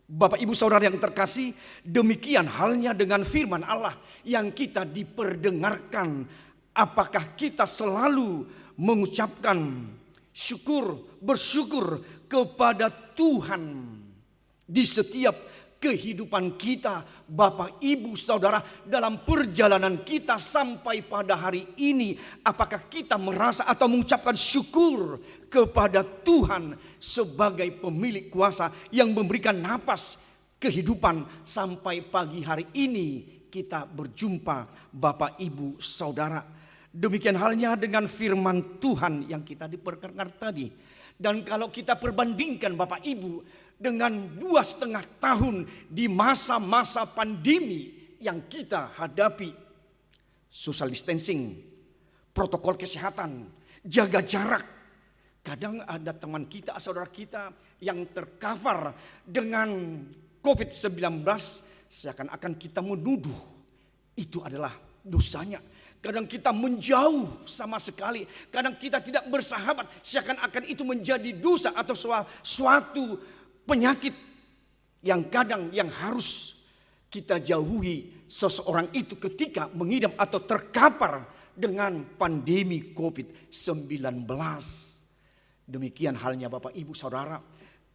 Bapak Ibu Saudara yang terkasih, demikian halnya dengan firman Allah yang kita diperdengarkan. Apakah kita selalu mengucapkan syukur, bersyukur kepada Tuhan di setiap kehidupan kita, Bapak Ibu Saudara, dalam perjalanan kita sampai pada hari ini? Apakah kita merasa atau mengucapkan syukur kepada Tuhan sebagai pemilik kuasa yang memberikan napas kehidupan sampai pagi hari ini kita berjumpa Bapak Ibu Saudara? Demikian halnya dengan firman Tuhan yang kita diperkenalkan tadi. Dan kalau kita perbandingkan Bapak Ibu dengan 2,5 tahun di masa-masa pandemi yang kita hadapi, social distancing, protokol kesehatan, jaga jarak. Kadang ada teman kita, saudara kita yang tercover dengan COVID-19, seakan-akan kita menuduh itu adalah dosanya. Kadang kita menjauh sama sekali, kadang kita tidak bersahabat, seakan-akan itu menjadi dosa atau suatu penyakit yang kadang yang harus kita jauhi seseorang itu ketika mengidap atau terkapar dengan pandemi COVID-19. Demikian halnya Bapak Ibu Saudara,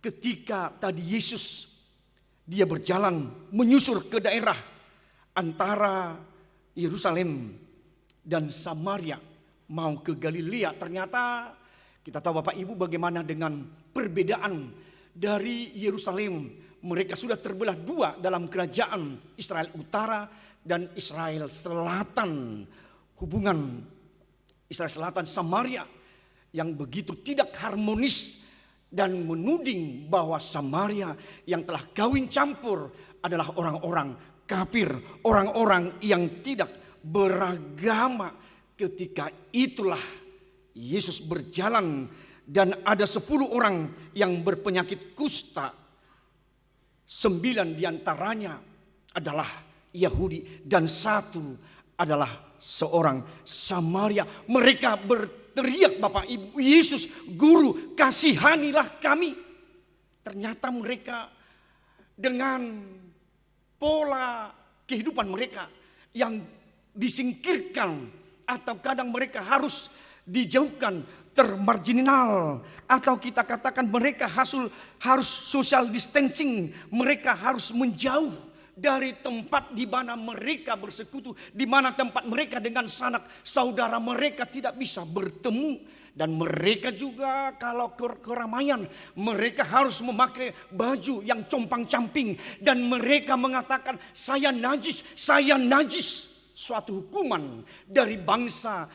ketika tadi Yesus dia berjalan menyusur ke daerah antara Yerusalem dan Samaria mau ke Galilea, ternyata kita tahu Bapak Ibu bagaimana dengan perbedaan dari Yerusalem. Mereka sudah terbelah dua dalam kerajaan Israel Utara dan Israel Selatan. Hubungan Israel Selatan Samaria yang begitu tidak harmonis dan menuding bahwa Samaria yang telah kawin campur adalah orang-orang kafir, orang-orang yang tidak beragama. Ketika itulah Yesus berjalan dan ada 10 orang yang berpenyakit kusta. 9 diantaranya adalah Yahudi dan 1 adalah seorang Samaria. Mereka berteriak, Bapak Ibu, Yesus Guru, kasihanilah kami. Ternyata mereka dengan pola kehidupan mereka yang disingkirkan atau kadang mereka harus dijauhkan, termarginal, atau kita katakan mereka harus social distancing, mereka harus menjauh dari tempat di mana mereka bersekutu, di mana tempat mereka dengan sanak saudara mereka tidak bisa bertemu. Dan mereka juga kalau keramaian mereka harus memakai baju yang compang-camping dan mereka mengatakan saya najis, saya najis. Suatu hukuman dari bangsa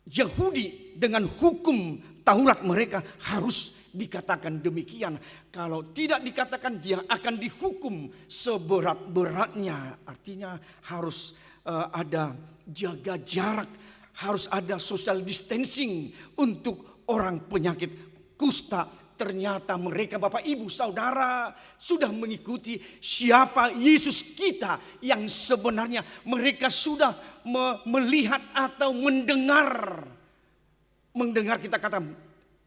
Yahudi dengan hukum Taurat mereka harus dikatakan demikian. Kalau tidak dikatakan dia akan dihukum seberat-beratnya. Artinya harus ada jaga jarak, harus ada social distancing untuk orang penyakit kusta. Ternyata mereka Bapak Ibu Saudara sudah mengikuti siapa Yesus kita yang sebenarnya. Mereka sudah melihat atau mendengar. Mendengar, kita kata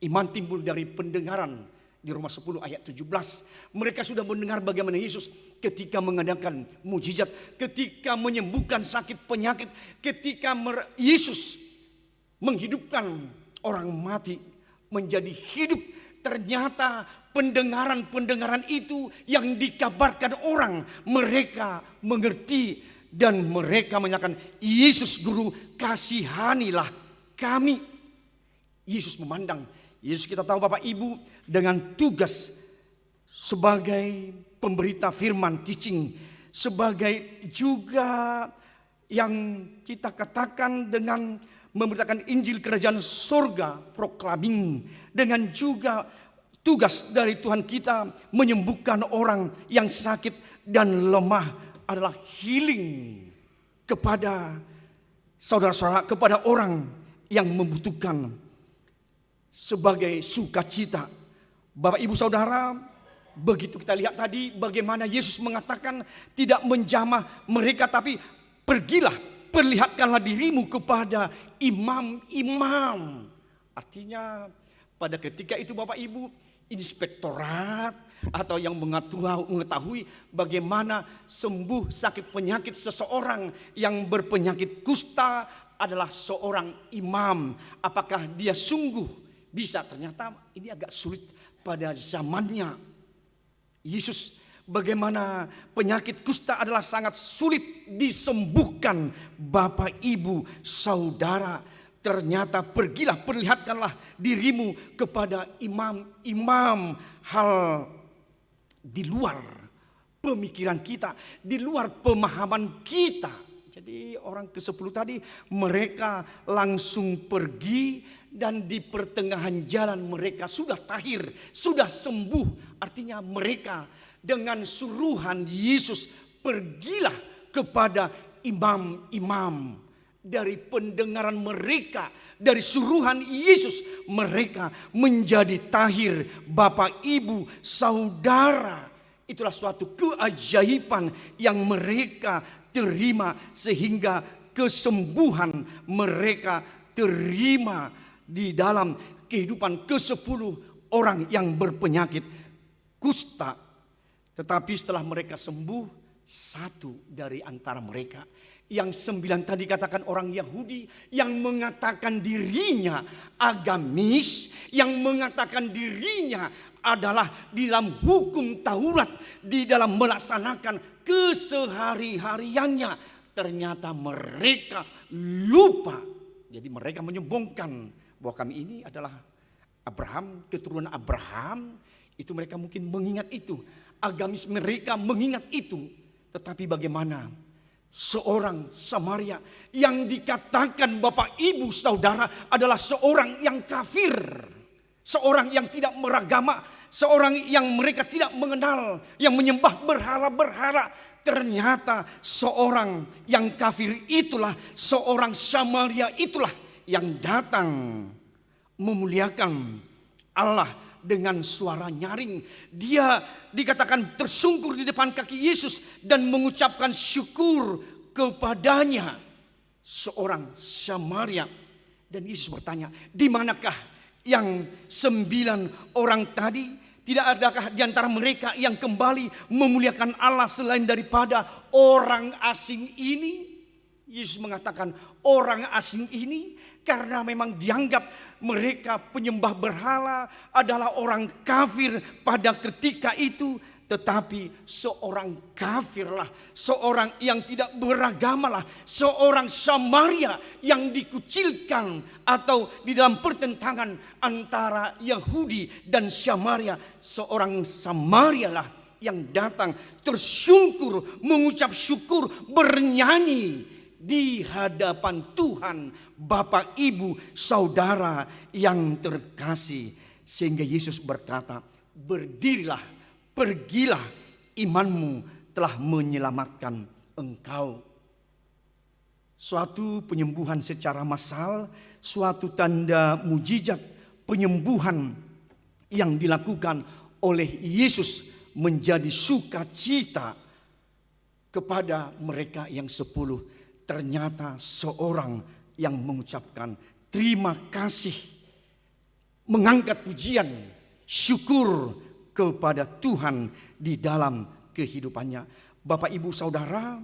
iman timbul dari pendengaran. Di Roma 10 ayat 17. Mereka sudah mendengar bagaimana Yesus ketika mengadakan mujizat. Ketika menyembuhkan sakit penyakit. Ketika Yesus menghidupkan orang mati menjadi hidup. Ternyata pendengaran-pendengaran itu yang dikabarkan orang, mereka mengerti dan mereka menyatakan, Yesus Guru, kasihanilah kami. Yesus memandang, Yesus kita tahu Bapak Ibu dengan tugas sebagai pemberita firman, teaching, sebagai juga yang kita katakan dengan memberitakan Injil Kerajaan Sorga, proclaiming, dengan juga tugas dari Tuhan kita menyembuhkan orang yang sakit dan lemah adalah healing kepada saudara-saudara, kepada orang yang membutuhkan sebagai sukacita. Bapak Ibu Saudara, begitu kita lihat tadi bagaimana Yesus mengatakan tidak menjamah mereka, tapi pergilah, perlihatkanlah dirimu kepada imam-imam. Artinya pada ketika itu Bapak Ibu, inspektorat atau yang mengetahui bagaimana sembuh sakit penyakit seseorang yang berpenyakit kusta adalah seorang imam. Apakah dia sungguh bisa? Ternyata ini agak sulit pada zamannya Yesus. Bagaimana penyakit kusta adalah sangat sulit disembuhkan. Bapak Ibu Saudara, ternyata pergilah, perlihatkanlah dirimu kepada imam-imam. Hal di luar pemikiran kita, di luar pemahaman kita. Jadi orang ke-10 tadi mereka langsung pergi dan di pertengahan jalan mereka sudah tahir, sudah sembuh. Artinya mereka dengan suruhan Yesus pergilah kepada imam-imam. Dari pendengaran mereka, dari suruhan Yesus, mereka menjadi tahir. Bapak, Ibu, Saudara, itulah suatu keajaiban yang mereka terima, sehingga kesembuhan mereka terima di dalam kehidupan ke-10 orang yang berpenyakit kusta. Tetapi setelah mereka sembuh, satu dari antara mereka, yang 9 tadi katakan orang Yahudi yang mengatakan dirinya agamis, yang mengatakan dirinya adalah di dalam hukum Taurat, di dalam melaksanakan kesehari-hariannya, ternyata mereka lupa. Jadi mereka menyombongkan bahwa kami ini adalah Abraham, keturunan Abraham. Itu mereka mungkin mengingat itu, agamis mereka mengingat itu. Tetapi bagaimana seorang Samaria yang dikatakan Bapak Ibu Saudara adalah seorang yang kafir, seorang yang tidak beragama, seorang yang mereka tidak mengenal, yang menyembah berhala-berhala. Ternyata seorang yang kafir itulah, seorang Samaria itulah yang datang memuliakan Allah dengan suara nyaring. Dia dikatakan tersungkur di depan kaki Yesus dan mengucapkan syukur kepadanya. Seorang Samaria. Dan Yesus bertanya, di manakah yang 9 orang tadi? Tidak adakah di antara mereka yang kembali memuliakan Allah selain daripada orang asing ini? Yesus mengatakan orang asing ini karena memang dianggap mereka penyembah berhala, adalah orang kafir pada ketika itu. Tetapi seorang kafirlah, seorang yang tidak beragamalah, seorang Samaria yang dikucilkan atau di dalam pertentangan antara Yahudi dan Samaria. Seorang Samaria lah yang datang tersungkur, mengucap syukur, bernyanyi di hadapan Tuhan. Bapak, Ibu, Saudara yang terkasih. Sehingga Yesus berkata, berdirilah, pergilah, imanmu telah menyelamatkan engkau. Suatu penyembuhan secara massal, suatu tanda mujizat penyembuhan yang dilakukan oleh Yesus menjadi sukacita kepada mereka yang 10. Ternyata seorang yang mengucapkan terima kasih, mengangkat pujian, syukur kepada Tuhan di dalam kehidupannya. Bapak, Ibu, Saudara,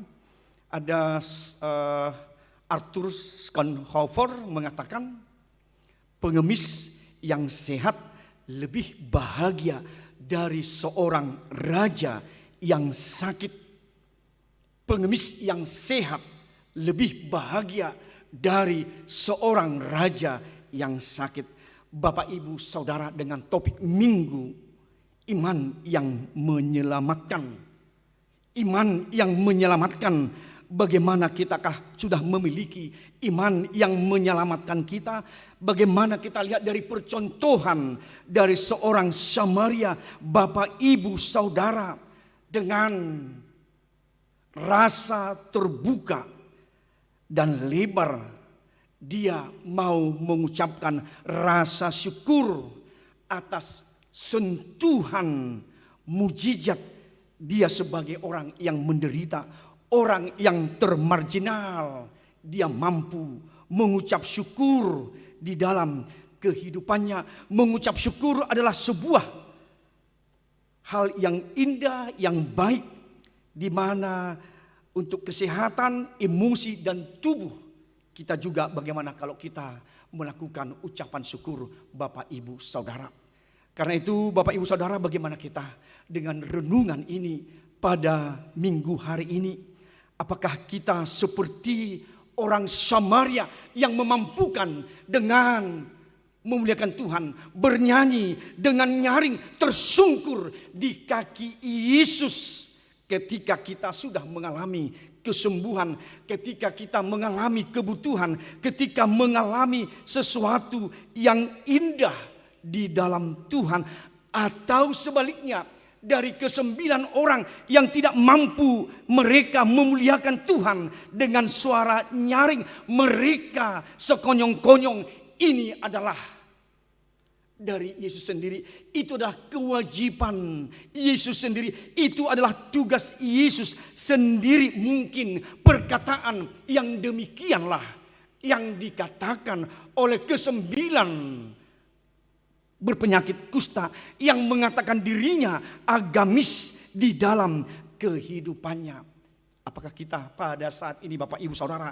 ada Arthur Schonhofer mengatakan pengemis yang sehat lebih bahagia dari seorang raja yang sakit. Pengemis yang sehat lebih bahagia dari seorang raja yang sakit. Bapak, Ibu, Saudara, dengan topik minggu iman yang menyelamatkan. Iman yang menyelamatkan. Bagaimana kitakah sudah memiliki iman yang menyelamatkan kita? Bagaimana kita lihat dari percontohan dari seorang Samaria, Bapak, Ibu, Saudara, dengan rasa terbuka, dan lebar. Dia mau mengucapkan rasa syukur atas sentuhan mujizat dia sebagai orang yang menderita, orang yang termarginal. Dia mampu mengucap syukur di dalam kehidupannya. Mengucap syukur adalah sebuah hal yang indah, yang baik, di mana untuk kesehatan, emosi, dan tubuh. Kita juga bagaimana kalau kita melakukan ucapan syukur Bapak Ibu Saudara. Karena itu Bapak Ibu Saudara, bagaimana kita dengan renungan ini pada minggu hari ini. Apakah kita seperti orang Samaria yang memampukan dengan memuliakan Tuhan, bernyanyi dengan nyaring tersungkur di kaki Yesus ketika kita sudah mengalami kesembuhan, ketika kita mengalami kebutuhan, ketika mengalami sesuatu yang indah di dalam Tuhan. Atau sebaliknya, dari ke-9 orang yang tidak mampu, mereka memuliakan Tuhan dengan suara nyaring, mereka sekonyong-konyong. Ini adalah dari Yesus sendiri. Itu adalah kewajiban Yesus sendiri. Itu adalah tugas Yesus sendiri. Mungkin perkataan yang demikianlah yang dikatakan oleh ke-9 berpenyakit kusta yang mengatakan dirinya agamis di dalam kehidupannya. Apakah kita pada saat ini Bapak Ibu Saudara,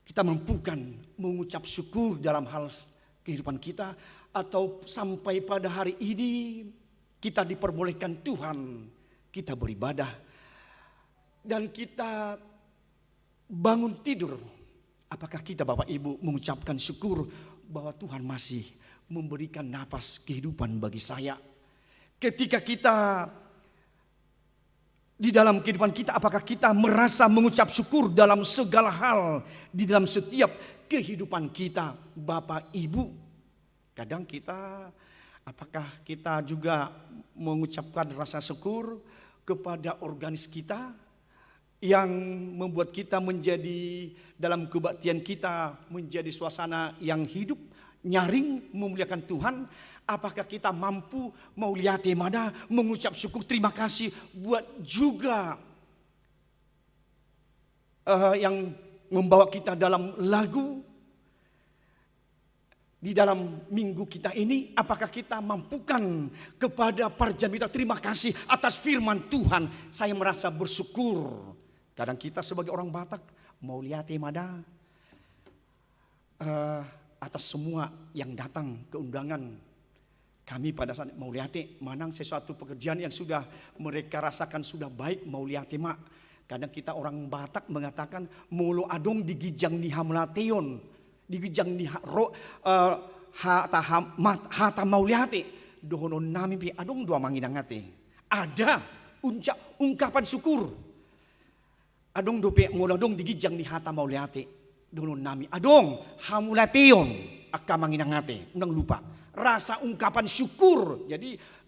kita mampukan mengucap syukur dalam hal kehidupan kita? Atau sampai pada hari ini kita diperbolehkan Tuhan, kita beribadah dan kita bangun tidur. Apakah kita Bapak Ibu mengucapkan syukur bahwa Tuhan masih memberikan napas kehidupan bagi saya? Ketika kita di dalam kehidupan kita, apakah kita merasa mengucap syukur dalam segala hal di dalam setiap kehidupan kita Bapak Ibu? Kadang kita, apakah kita juga mengucapkan rasa syukur kepada organis kita yang membuat kita menjadi dalam kebaktian kita menjadi suasana yang hidup, nyaring, memuliakan Tuhan? Apakah kita mampu mauliate mada, mengucap syukur terima kasih buat juga yang membawa kita dalam lagu? Di dalam minggu kita ini, apakah kita mampukan kepada parjamita terima kasih atas firman Tuhan? Saya merasa bersyukur. Kadang kita sebagai orang Batak mau lihat mada atas semua yang datang ke undangan kami pada saat mau lihat manang sesuatu pekerjaan yang sudah mereka rasakan sudah baik mau lihat mak. Kadang kita orang Batak mengatakan mulu adong digijang ni hamlateon. Digijang di hata mauliate dohonon nami pi adong dua manginangate. Ada ungkapan syukur. Adong dope ngoladong digijang di hata mauliate dohonon nami adong hamulateon akka manginangate. Undang lupa. Rasa ungkapan syukur.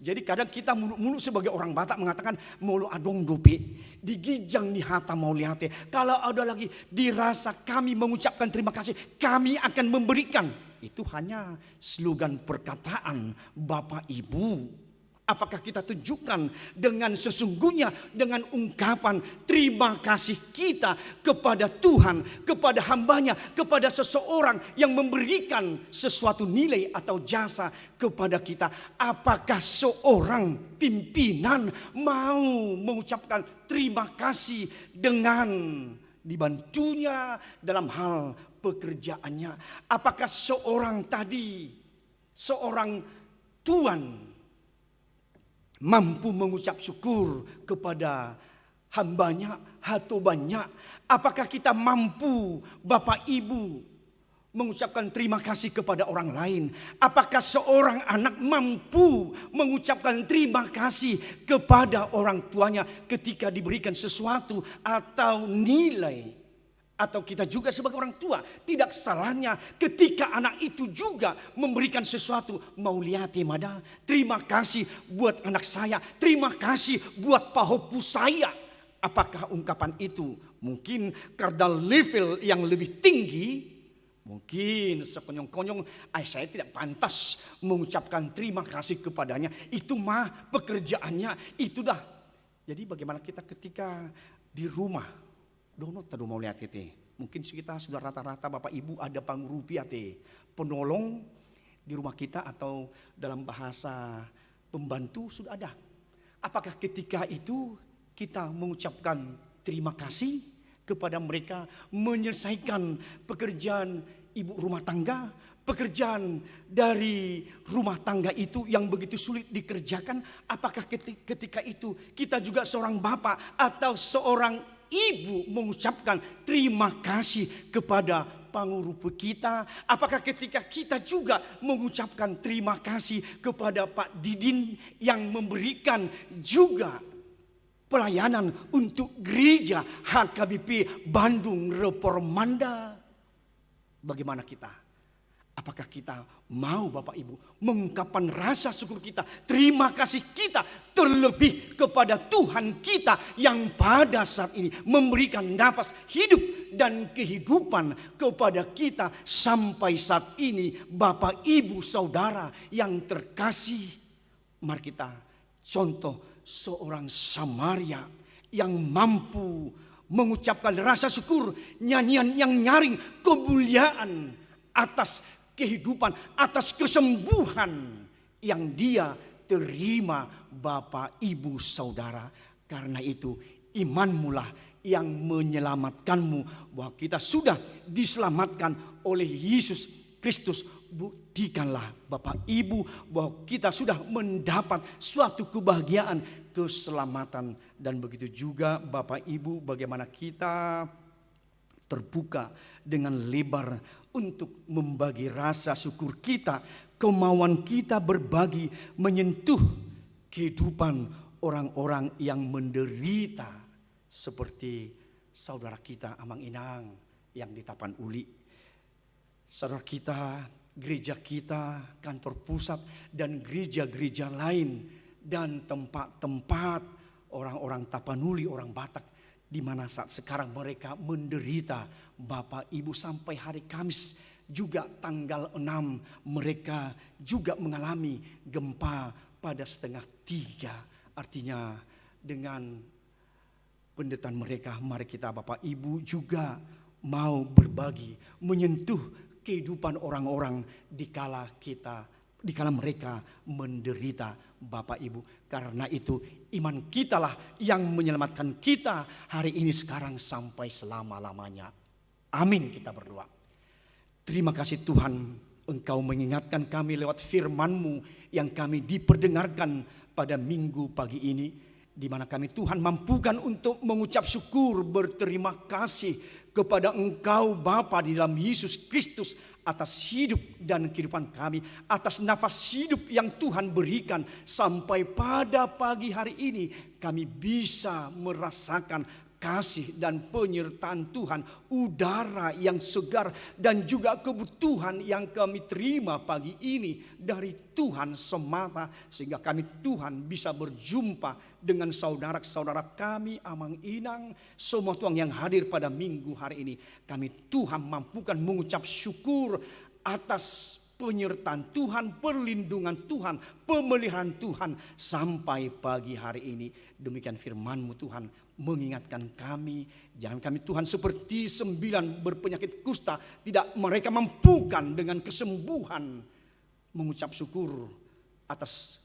Jadi kadang kita mulu sebagai orang Batak mengatakan mulu adong dope digijang ni hata mauliate. Kalau ada lagi dirasa kami mengucapkan terima kasih, kami akan memberikan. Itu hanya slogan perkataan Bapak Ibu. Apakah kita tunjukkan dengan sesungguhnya dengan ungkapan terima kasih kita kepada Tuhan, kepada hambanya, kepada seseorang yang memberikan sesuatu nilai atau jasa kepada kita? Apakah seorang pimpinan mau mengucapkan terima kasih dengan dibantunya dalam hal pekerjaannya? Apakah seorang tuan mampu mengucap syukur kepada hambanya atau banyak? Apakah kita mampu Bapak Ibu mengucapkan terima kasih kepada orang lain? Apakah seorang anak mampu mengucapkan terima kasih kepada orang tuanya ketika diberikan sesuatu atau nilai? Atau kita juga sebagai orang tua, tidak salahnya ketika anak itu juga memberikan sesuatu. Mauliate mada, terima kasih buat anak saya, terima kasih buat pahopu saya. Apakah ungkapan itu mungkin karena level yang lebih tinggi? Mungkin sekonyong-konyong, saya tidak pantas mengucapkan terima kasih kepadanya. Itu mah pekerjaannya, itu dah. Jadi bagaimana kita ketika di rumah? Dono tadi mau lihat itu. Mungkin kita sudah rata-rata Bapak Ibu ada pangrupiah penolong di rumah kita atau dalam bahasa pembantu sudah ada. Apakah ketika itu kita mengucapkan terima kasih kepada mereka menyelesaikan pekerjaan ibu rumah tangga, pekerjaan dari rumah tangga itu yang begitu sulit dikerjakan? Apakah ketika itu kita juga seorang bapak atau seorang ibu mengucapkan terima kasih kepada pangurupu kita? Apakah ketika kita juga mengucapkan terima kasih kepada Pak Didin yang memberikan juga pelayanan untuk gereja HKBP Bandung Reformanda? Bagaimana kita? Apakah kita mau Bapak Ibu mengungkapkan rasa syukur kita, terima kasih kita terlebih kepada Tuhan kita yang pada saat ini memberikan napas hidup dan kehidupan kepada kita sampai saat ini. Bapak Ibu Saudara yang terkasih, mari kita contoh seorang Samaria yang mampu mengucapkan rasa syukur, nyanyian yang nyaring kemuliaan atas kehidupan, atas kesembuhan yang dia terima Bapak Ibu Saudara. Karena itu imanmu lah yang menyelamatkanmu, bahwa kita sudah diselamatkan oleh Yesus Kristus. Buktikanlah Bapak Ibu bahwa kita sudah mendapat suatu kebahagiaan, keselamatan. Dan begitu juga Bapak Ibu bagaimana kita terbuka dengan lebar untuk membagi rasa syukur kita, kemauan kita berbagi, menyentuh kehidupan orang-orang yang menderita seperti saudara kita Amang Inang yang di Tapan Uli, saudara kita, gereja kita, kantor pusat dan gereja-gereja lain, dan tempat-tempat orang-orang Tapanuli, orang Batak, di mana saat sekarang mereka menderita Bapak Ibu. Sampai hari Kamis juga tanggal 6 mereka juga mengalami gempa pada 2:30. Artinya dengan pendertaan mereka, mari kita Bapak Ibu juga mau berbagi, menyentuh kehidupan orang-orang dikala mereka menderita Bapak Ibu. Karena itu iman kitalah yang menyelamatkan kita hari ini, sekarang, sampai selama-lamanya. Amin, kita berdoa. Terima kasih Tuhan, Engkau mengingatkan kami lewat firman-Mu yang kami diperdengarkan pada minggu pagi ini, di mana kami Tuhan mampukan untuk mengucap syukur, berterima kasih kepada Engkau Bapa di dalam Yesus Kristus atas hidup dan kehidupan kami, atas nafas hidup yang Tuhan berikan. Sampai pada pagi hari ini kami bisa merasakan kasih dan penyertaan Tuhan, udara yang segar dan juga kebutuhan yang kami terima pagi ini dari Tuhan semata, sehingga kami Tuhan bisa berjumpa dengan saudara-saudara kami Amang Inang, semua Tuhan yang hadir pada minggu hari ini. Kami Tuhan mampukan mengucap syukur atas penyertaan Tuhan, perlindungan Tuhan, pemeliharaan Tuhan sampai pagi hari ini. Demikian firman-Mu Tuhan mengingatkan kami, jangan kami Tuhan seperti 9 berpenyakit kusta, tidak mereka mampukan dengan kesembuhan mengucap syukur atas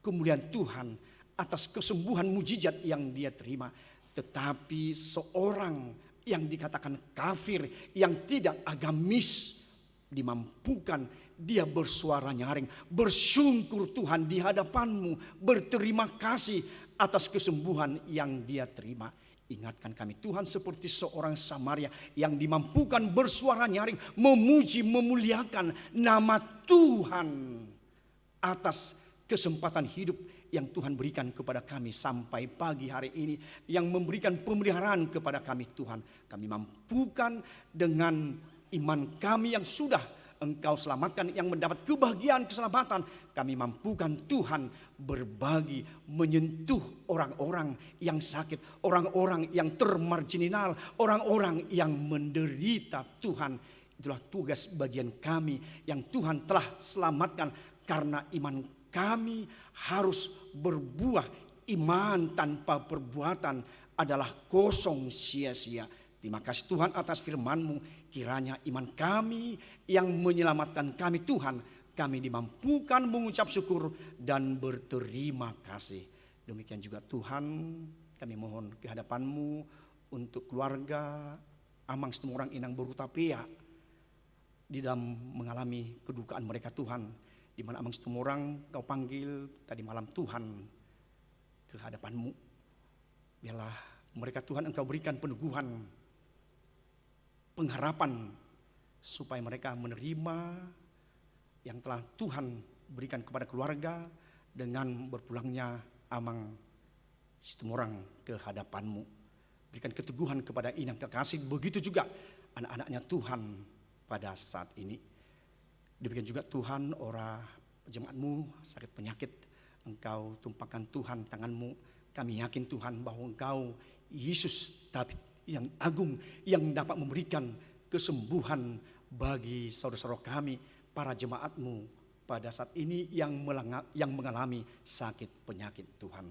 kemuliaan Tuhan, atas kesembuhan mujizat yang dia terima. Tetapi seorang yang dikatakan kafir, yang tidak agamis, dimampukan dia bersuara nyaring, bersyukur Tuhan di hadapan-Mu, berterima kasih atas kesembuhan yang dia terima. Ingatkan kami Tuhan seperti seorang Samaria yang dimampukan bersuara nyaring, memuji, memuliakan nama Tuhan atas kesempatan hidup yang Tuhan berikan kepada kami sampai pagi hari ini, yang memberikan pemeliharaan kepada kami Tuhan. Kami mampukan dengan iman kami yang sudah Engkau selamatkan, yang mendapat kebahagiaan keselamatan. Kami mampukan Tuhan berbagi, menyentuh orang-orang yang sakit, orang-orang yang termarginal, orang-orang yang menderita. Tuhan, itulah tugas bagian kami yang Tuhan telah selamatkan, karena iman kami harus berbuah. Iman tanpa perbuatan adalah kosong sia-sia. Terima kasih Tuhan atas firman-Mu. Kiranya iman kami yang menyelamatkan kami Tuhan, kami dimampukan mengucap syukur dan berterima kasih. Demikian juga Tuhan, kami mohon ke hadapan-Mu untuk keluarga Amang Situmorang Inang Berhutapea di dalam mengalami kedukaan mereka Tuhan, di mana Amang Situmorang Kau panggil tadi malam Tuhan ke hadapan-Mu. Biarlah mereka Tuhan Engkau berikan peneguhan, pengharapan, supaya mereka menerima yang telah Tuhan berikan kepada keluarga dengan berpulangnya Amang Situmorang ke hadapan-Mu. Berikan keteguhan kepada Inang terkasih, begitu juga anak-anaknya Tuhan pada saat ini. Demikian juga Tuhan, orang jemaat-Mu sakit penyakit, Engkau tumpahkan Tuhan tangan-Mu. Kami yakin Tuhan bahwa Engkau Yesus David yang agung, yang dapat memberikan kesembuhan bagi saudara-saudara kami, para jemaat-Mu pada saat ini yang mengalami sakit penyakit Tuhan.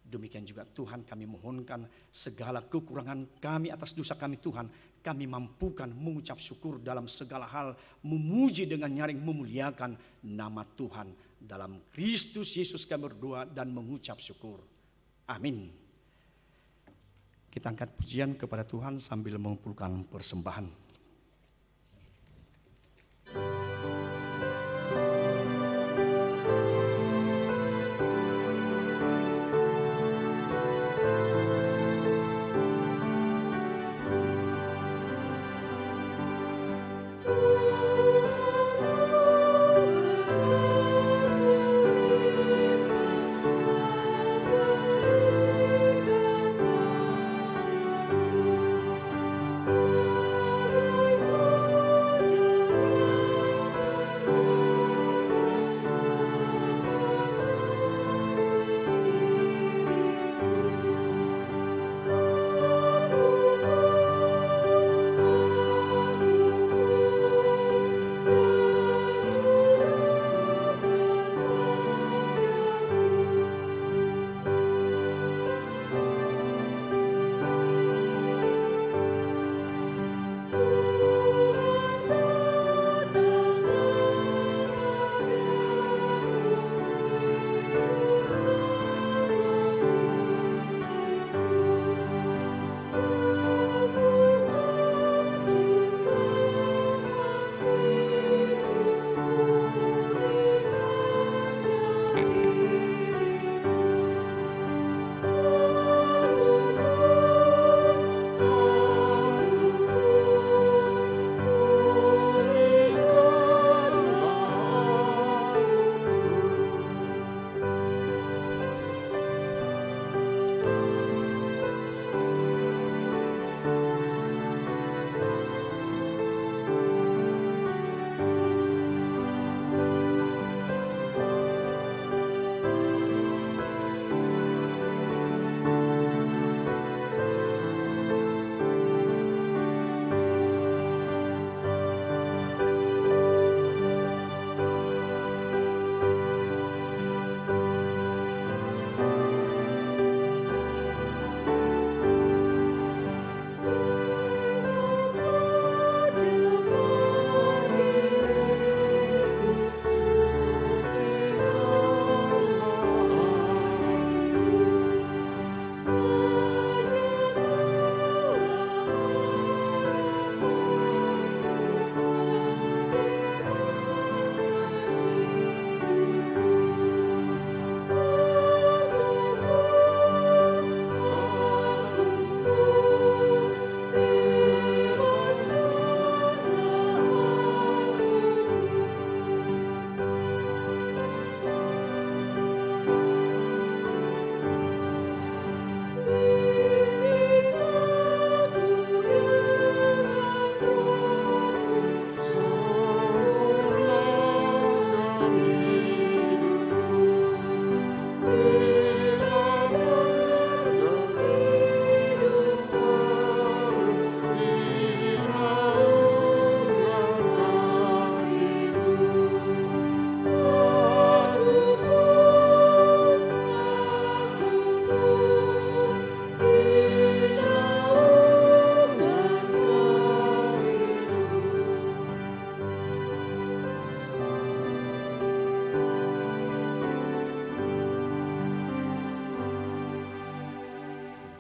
Demikian juga Tuhan, kami mohonkan segala kekurangan kami atas dosa kami Tuhan, kami mampukan mengucap syukur dalam segala hal, memuji dengan nyaring memuliakan nama Tuhan. Dalam Kristus Yesus kami berdoa dan mengucap syukur. Amin. Kita angkat pujian kepada Tuhan sambil mengumpulkan persembahan.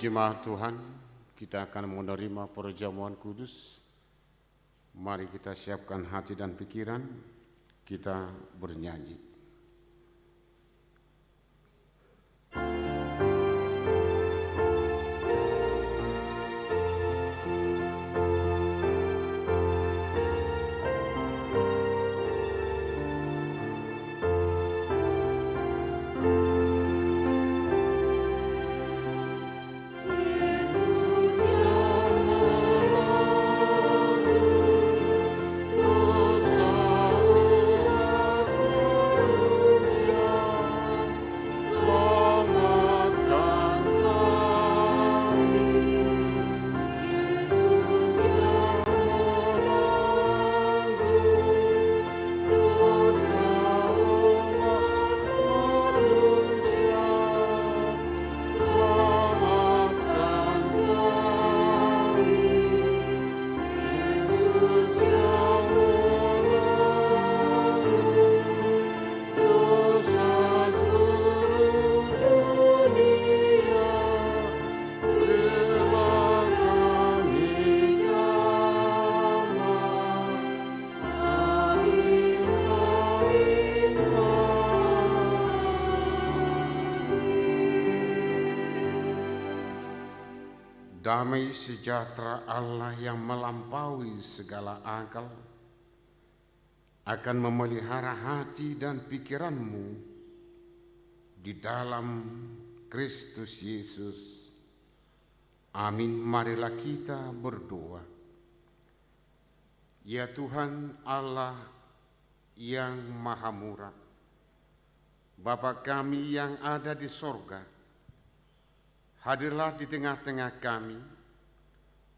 jemaat Tuhan, kita akan menerima perjamuan kudus. Mari kita siapkan hati dan pikiran, kita bernyanyi. Damai sejahtera Allah yang melampaui segala akal akan memelihara hati dan pikiranmu di dalam Kristus Yesus. Amin. Marilah kita berdoa. Ya Tuhan Allah yang Maha Murah, Bapa kami yang ada di sorga, hadirlah di tengah-tengah kami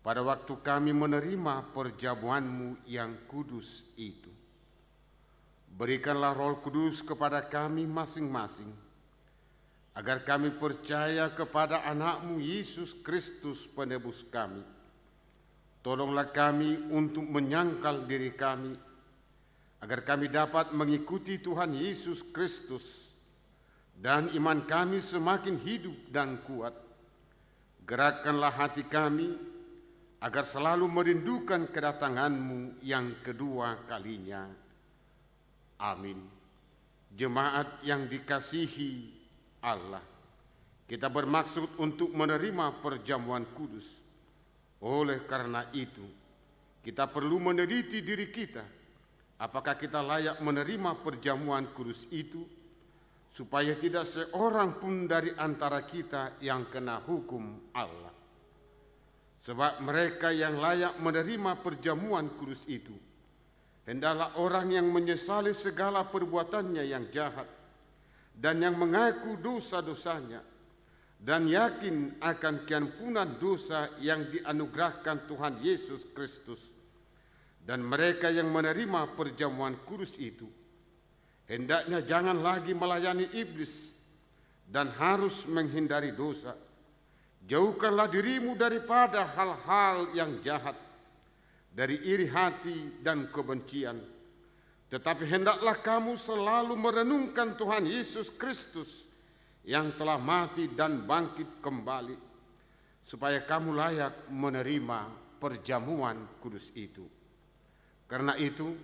pada waktu kami menerima perjamuan-Mu yang kudus itu. Berikanlah Roh Kudus kepada kami masing-masing, agar kami percaya kepada anak-Mu Yesus Kristus penebus kami. Tolonglah kami untuk menyangkal diri kami, agar kami dapat mengikuti Tuhan Yesus Kristus, dan iman kami semakin hidup dan kuat. Gerakkanlah hati kami agar selalu merindukan kedatangan-Mu yang kedua kalinya. Amin. Jemaat yang dikasihi Allah, kita bermaksud untuk menerima perjamuan kudus. Oleh karena itu, kita perlu meneliti diri kita, apakah kita layak menerima perjamuan kudus itu, supaya tidak seorang pun dari antara kita yang kena hukum Allah. Sebab mereka yang layak menerima perjamuan kudus itu hendaklah orang yang menyesali segala perbuatannya yang jahat dan yang mengaku dosa-dosanya dan yakin akan keampunan dosa yang dianugerahkan Tuhan Yesus Kristus. Dan mereka yang menerima perjamuan kudus itu hendaknya jangan lagi melayani iblis dan harus menghindari dosa. Jauhkanlah dirimu daripada hal-hal yang jahat, dari iri hati dan kebencian. Tetapi hendaklah kamu selalu merenungkan Tuhan Yesus Kristus yang telah mati dan bangkit kembali, supaya kamu layak menerima perjamuan kudus itu. Karena itu,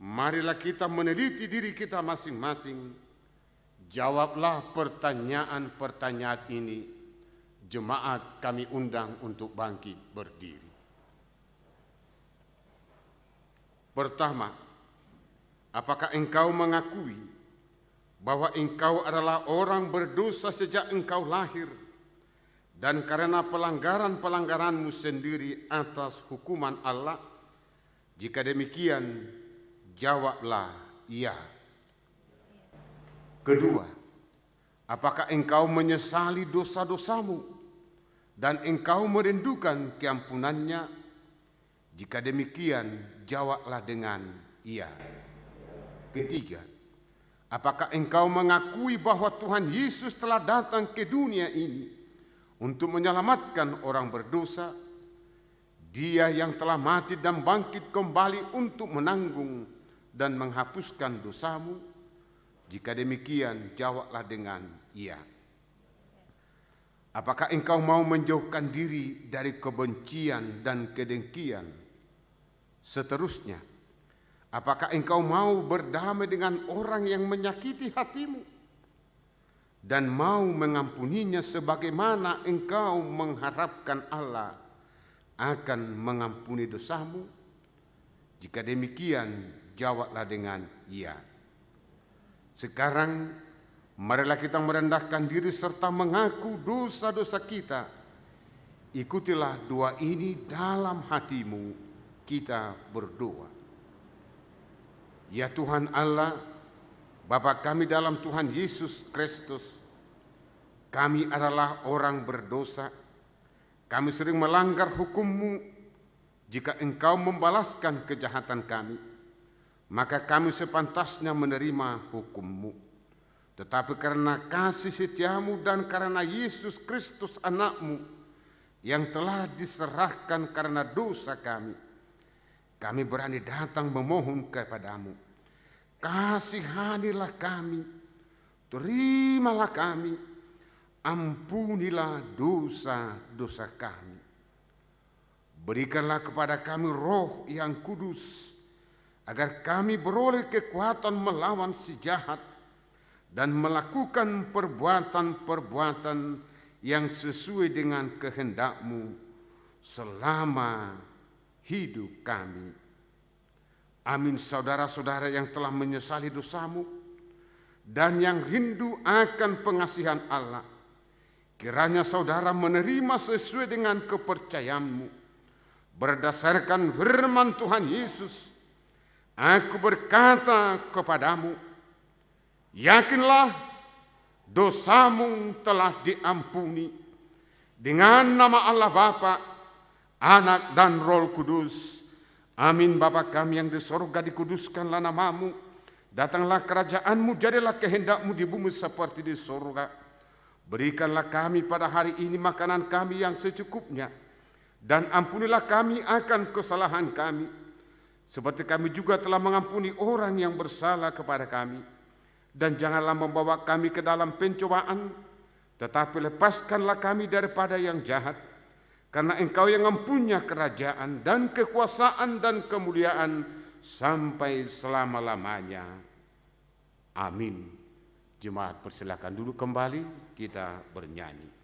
marilah kita meneliti diri kita masing-masing. Jawablah pertanyaan-pertanyaan ini. Jemaat kami undang untuk bangkit berdiri. Pertama, apakah engkau mengakui bahwa engkau adalah orang berdosa sejak engkau lahir, dan karena pelanggaran-pelanggaranmu sendiri atas hukuman Allah? Jika demikian, jawablah iya. Kedua, apakah engkau menyesali dosa-dosamu dan engkau merindukan keampunannya? Jika demikian, jawablah dengan iya. Ketiga, apakah engkau mengakui bahwa Tuhan Yesus telah datang ke dunia ini untuk menyelamatkan orang berdosa? Dia yang telah mati dan bangkit kembali untuk menanggung dan menghapuskan dosamu? Jika demikian, jawablah dengan iya. Apakah engkau mau menjauhkan diri dari kebencian dan kedengkian? Seterusnya, apakah engkau mau berdamai dengan orang yang menyakiti hatimu dan mau mengampuninya sebagaimana engkau mengharapkan Allah akan mengampuni dosamu? Jika demikian, jawablah dengan ya. Sekarang, marilah kita merendahkan diri serta mengaku dosa-dosa kita. Ikutilah doa ini dalam hatimu, kita berdoa. Ya Tuhan Allah, Bapa kami dalam Tuhan Yesus Kristus, kami adalah orang berdosa. Kami sering melanggar hukum-Mu. Jika Engkau membalaskan kejahatan kami, maka kami sepantasnya menerima hukum-Mu. Tetapi karena kasih setiamu dan karena Yesus Kristus anak-Mu yang telah diserahkan karena dosa kami berani datang memohon kepadamu. Kasihanilah kami, terimalah kami, ampunilah dosa-dosa kami. Berikanlah kepada kami roh yang kudus, agar kami beroleh kekuatan melawan si jahat dan melakukan perbuatan-perbuatan yang sesuai dengan kehendak-Mu selama hidup kami. Amin. Saudara-saudara yang telah menyesali dosamu dan yang rindu akan pengasihan Allah, kiranya saudara menerima sesuai dengan kepercayaanmu. Berdasarkan firman Tuhan Yesus, aku berkata kepadamu, yakinlah dosamu telah diampuni. Dengan nama Allah Bapa, Anak dan Roh Kudus. Amin. Bapa kami yang di sorga, dikuduskanlah namamu. Datanglah kerajaanmu, jadilah kehendak-Mu di bumi seperti di sorga. Berikanlah kami pada hari ini makanan kami yang secukupnya. Dan ampunilah kami akan kesalahan kami, seperti kami juga telah mengampuni orang yang bersalah kepada kami. Dan janganlah membawa kami ke dalam pencobaan, tetapi lepaskanlah kami daripada yang jahat. Karena Engkau yang mempunyai kerajaan dan kekuasaan dan kemuliaan sampai selama-lamanya. Amin. Jemaat persilakan duduk kembali, kita bernyanyi.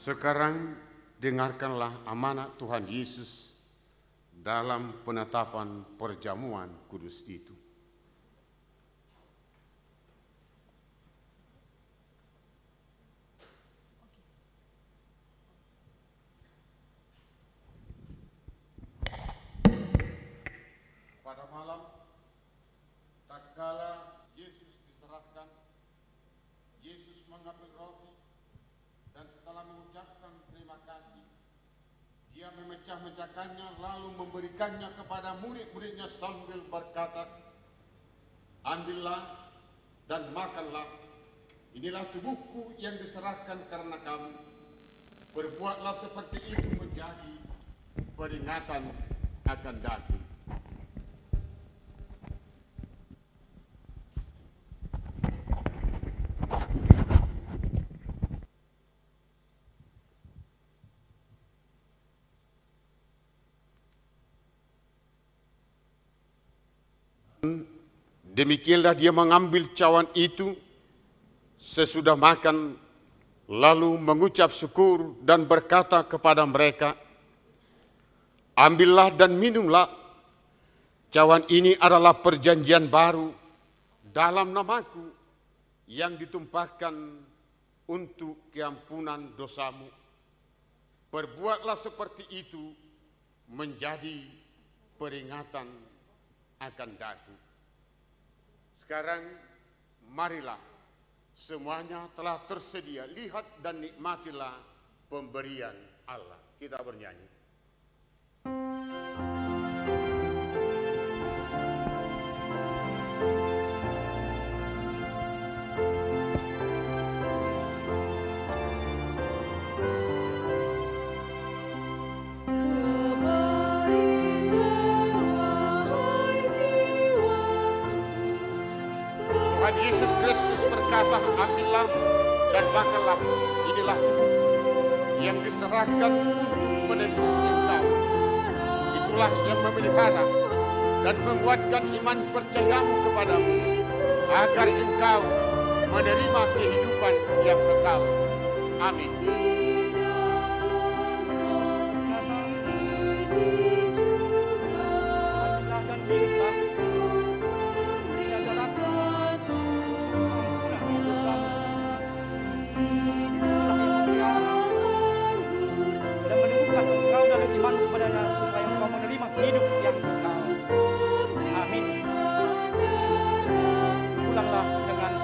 Sekarang dengarkanlah amanat Tuhan Yesus dalam penetapan perjamuan kudus itu. Pada malam tatkala Yesus diserahkan, Yesus mengambil roti dan setelah mengucapkan terima kasih, Dia memecah-mecahkannya lalu memberikannya kepada murid-muridnya sambil berkata, ambillah dan makanlah, inilah tubuhku yang diserahkan karena kamu. Berbuatlah seperti itu menjadi peringatan akan daging. Demikianlah Dia mengambil cawan itu sesudah makan, lalu mengucap syukur dan berkata kepada mereka, Ambillah dan minumlah. Cawan ini adalah perjanjian baru dalam namaku yang ditumpahkan untuk keampunan dosamu. Perbuatlah seperti itu menjadi peringatan akan daku. Sekarang marilah, semuanya telah tersedia. Lihat dan nikmatilah pemberian Allah. Kita bernyanyi. Tuhan Yesus Kristus berkata, ambillah dan makanlah, inilah tubuh yang diserahkan untuk menebus engkau. Itulah yang memelihara dan menguatkan iman percayamu kepadamu, agar engkau menerima kehidupan yang kekal. Amin.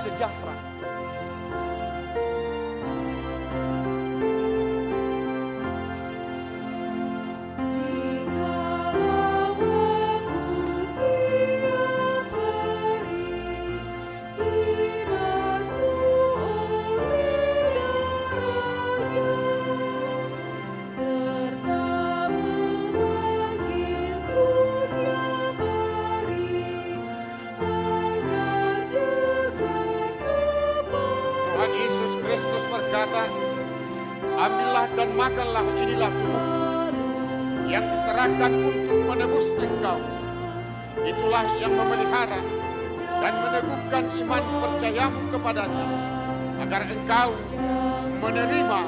Sejahtera. Ambillah dan makanlah, inilah tubuh yang diserahkan untuk menebus engkau. Itulah yang memelihara dan meneguhkan iman percayamu kepadanya, agar engkau menerima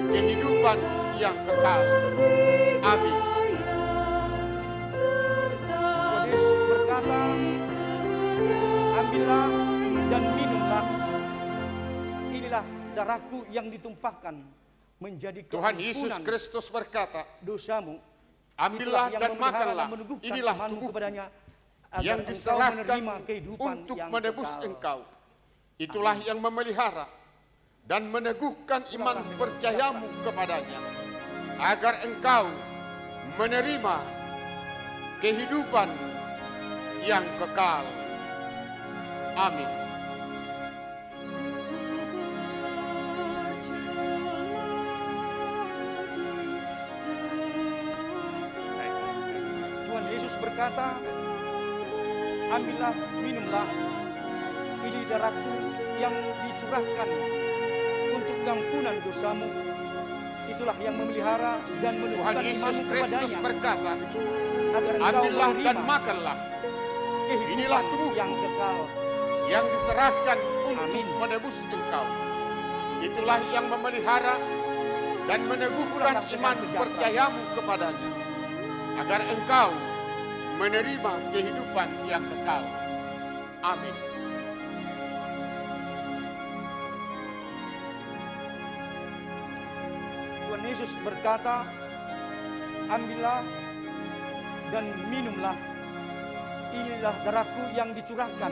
kehidupan yang kekal. Amin. Yesus berkata, ambillah dan minumlah, inilah darahku yang ditumpahkan menjadi Tuhan Yesus keampunan Kristus berkata, dosamu. ambillah Itulah yang dan memelihara makanlah, menegupkan inilah imanmu tubuh kepadanya, agar yang engkau diserahkan menerima kehidupan untuk yang menebus kekal. engkau. Itulah yang memelihara dan meneguhkan iman percayamu kepadanya, agar engkau menerima kehidupan yang kekal. Amin. Tuhan Yesus berkata, ambillah, minumlah, ini darahku yang dicurahkan untuk keampunan dosamu. Itulah yang memelihara dan Tuhan meneguhkan Yesus imanmu Kristus kepadanya, berkata, agar engkau ambillah dan menerima makanlah, kehidupan inilah tubuh yang kekal. yang diserahkan untuk Amin. menebus engkau. Itulah yang memelihara dan meneguhkan Pulanglah dengan iman sejahtera. percayamu kepadanya, agar engkau menerima kehidupan yang kekal. Amin. Tuhan Yesus berkata, ambillah dan minumlah, inilah darahku yang dicurahkan.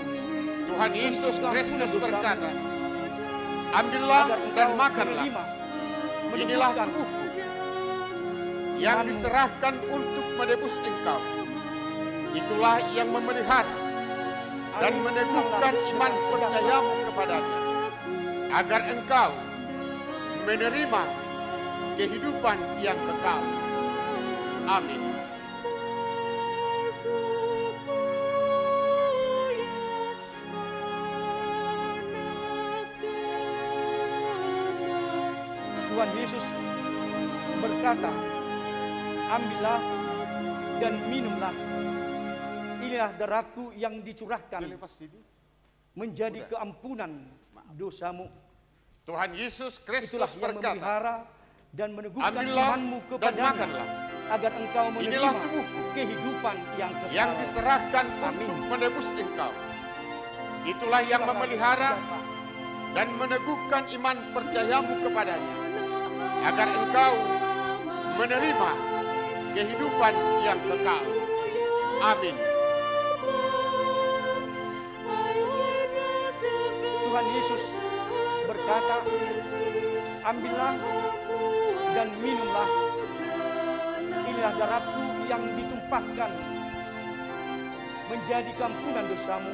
Tuhan Yesus untuk Kristus keampunan dosamu, berkata, ambillah agar dan engkau makanlah, menerima, inilah meneguhkan tubuhku yang imanmu diserahkan untuk menebus engkau. Itulah yang memelihara dan Amin. meneguhkan iman Dengan percayamu kepadanya, agar engkau menerima kehidupan yang kekal. Amin. Tuhan Yesus berkata, ambillah dan minumlah, inilah darahku yang dicurahkan menjadi keampunan dosamu. Tuhan Yesus Kristus Itulah yang berkata, memelihara dan meneguhkan ambillah imanmu dan kepadanya, makanlah, agar engkau Inilah menerima tubuhku kehidupan yang yang kekal. diserahkan Amin. untuk menebus engkau. Itulah yang memelihara dan meneguhkan iman percayamu kepadanya, agar engkau menerima kehidupan yang kekal. Amin. Tuhan Yesus berkata, ambillah dan minumlah, inilah darahku yang ditumpahkan menjadi kampunan dosamu.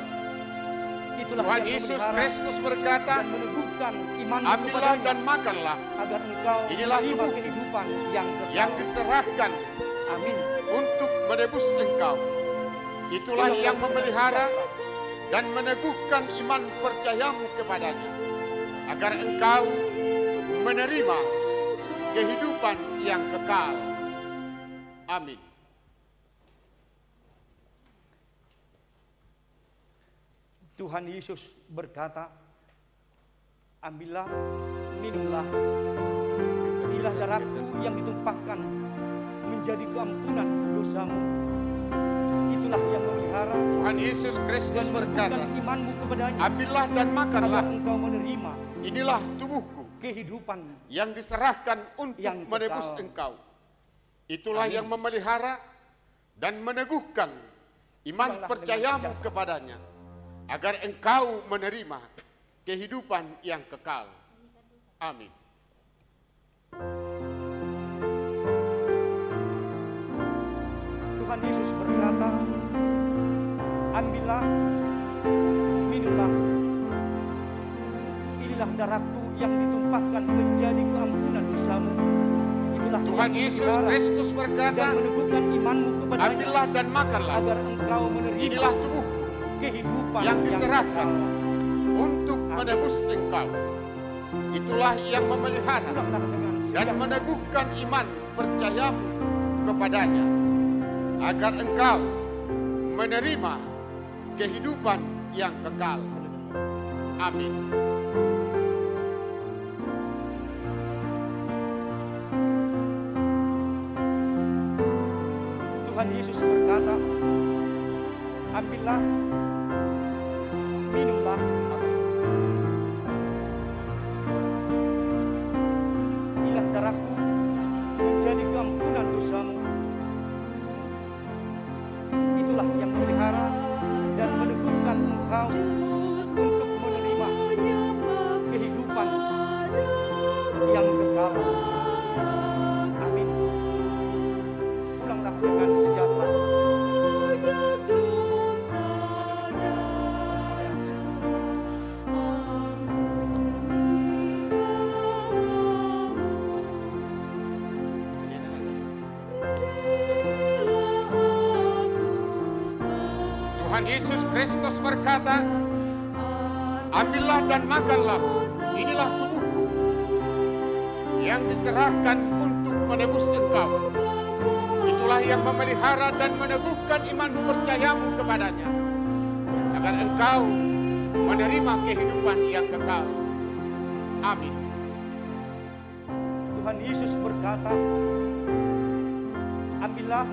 Itulah Tuhan yang Yesus memelihara Kristus berkata, dan meneguhkan imanmu ambillah kepadanya, dan makanlah, agar engkau inilah menerima tubuhku kehidupan yang kekal. yang diserahkan Amin. untuk menebus engkau. Itulah yang memelihara dan meneguhkan iman percayamu kepadanya, agar engkau menerima kehidupan yang kekal. Amin. Tuhan Yesus berkata, ambillah, minumlah, inilah darahku yang ditumpahkan menjadi keampunan dosamu. Itulah yang memelihara Tuhan Yesus Kristus dan berkata, meneguhkan imanmu kepadanya, ambillah dan agar makanlah, engkau menerima inilah tubuhku kehidupan yang diserahkan untuk yang menebus kekal. engkau. Itulah Amin. yang memelihara dan meneguhkan iman Pulanglah percayamu dengan sejahtera. kepadanya, agar engkau menerima kehidupan yang kekal. Amin. Tuhan Yesus berkata, ambillah, minumlah, inilah darahku yang ditumpahkan menjadi keampunan dosamu. Itulah Tuhan yang Yesus memelihara Kristus dan berkata, meneguhkan imanmu kepadanya, ambillah dan makanlah, agar engkau menerima inilah tubuhku kehidupan yang diserahkan kekal. untuk menebus engkau. Itulah yang memelihara Pulanglah dengan dan sejahtera. meneguhkan iman percayamu kepadanya, agar engkau menerima kehidupan yang kekal. Amin. Tuhan Yesus berkata, ambillah, minumlah, inilah darahku menjadi keampunan dosamu. Itulah yang memelihara dan meneguhkan engkau untuk menerima kehidupan yang kekal. Amin. Pulanglah dengan sejahtera. Tuhan Yesus Kristus berkata, ambillah dan makanlah, inilah tubuhku yang diserahkan untuk menebus engkau. Itulah yang memelihara dan meneguhkan iman percayamu kepadanya, agar engkau menerima kehidupan yang kekal. Amin. Tuhan Yesus berkata, ambillah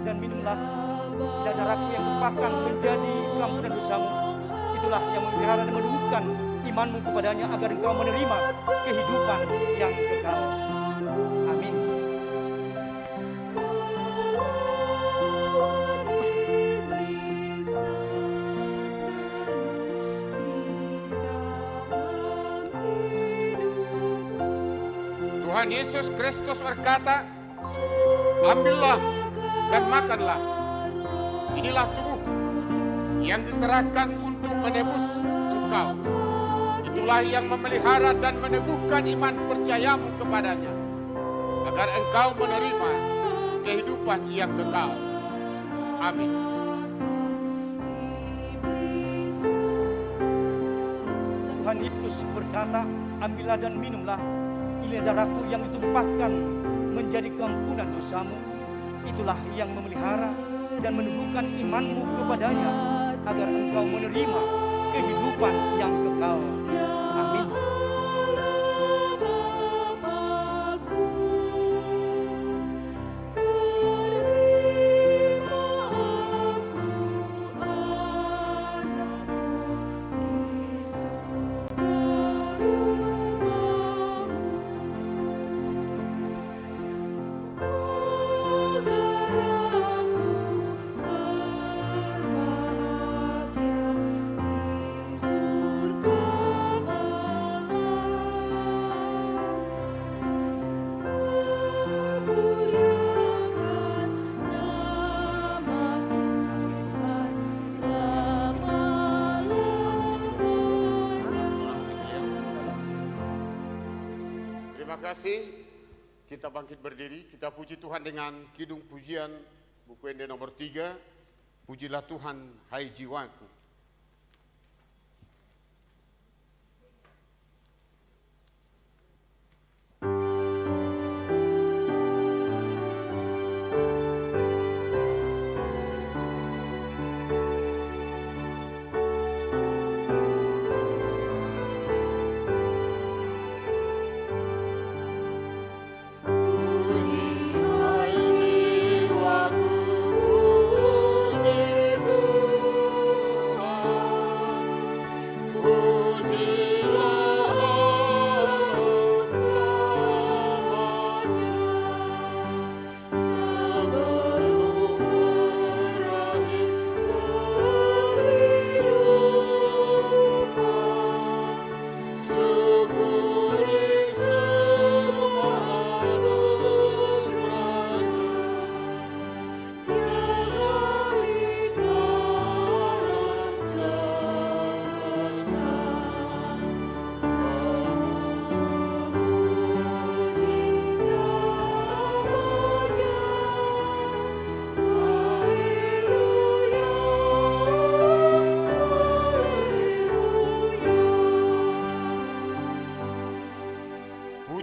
dan minumlah, dan darahku yang tumpahkan menjadi pengampunan dosamu. Itulah yang memelihara dan meneguhkan imanmu kepadanya, agar engkau menerima kehidupan yang kekal. Amin. Tuhan Yesus Kristus berkata, ambillah dan makanlah, inilah tubuhku yang diserahkan untuk menebus engkau. Itulah yang memelihara dan meneguhkan iman percayamu kepadanya, agar engkau menerima kehidupan yang kekal. Amin. Tuhan Yesus berkata, ambillah dan minumlah, inilah darahku yang ditumpahkan menjadi keampunan dosamu. Itulah yang memelihara dan meneguhkan imanmu kepadanya, agar engkau menerima kehidupan yang kekal. Amin. Terima kasih. Kita bangkit berdiri, kita puji Tuhan dengan kidung pujian buku Ende nomor 3. Pujilah Tuhan, hai jiwaku.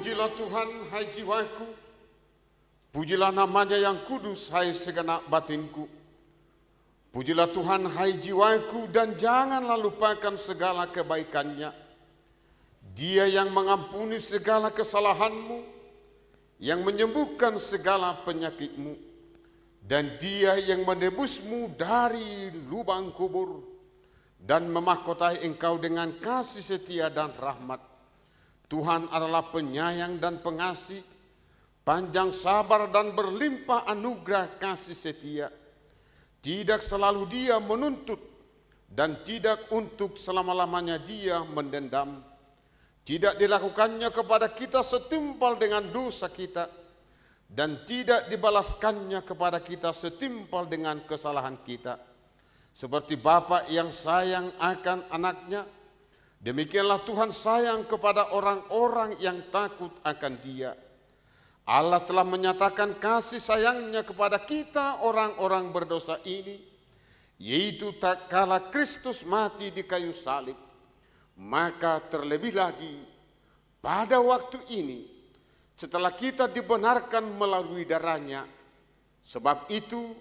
Pujilah Tuhan, hai jiwaku. Pujilah namanya yang kudus, hai segenap batinku. Pujilah Tuhan, hai jiwaku, dan janganlah lupakan segala kebaikannya. Dia yang mengampuni segala kesalahanmu, yang menyembuhkan segala penyakitmu, dan Dia yang menebusmu dari lubang kubur, dan memahkotai engkau dengan kasih setia dan rahmat. Tuhan adalah penyayang dan pengasih, panjang sabar dan berlimpah anugerah kasih setia. Tidak selalu Dia menuntut dan tidak untuk selama-lamanya Dia mendendam. Tidak dilakukannya kepada kita setimpal dengan dosa kita dan tidak dibalaskannya kepada kita setimpal dengan kesalahan kita. Seperti bapa yang sayang akan anaknya, demikianlah Tuhan sayang kepada orang-orang yang takut akan Dia. Allah telah menyatakan kasih sayangnya kepada kita orang-orang berdosa ini, yaitu tak kala Kristus mati di kayu salib, maka terlebih lagi pada waktu ini setelah kita dibenarkan melalui darahnya. Sebab itu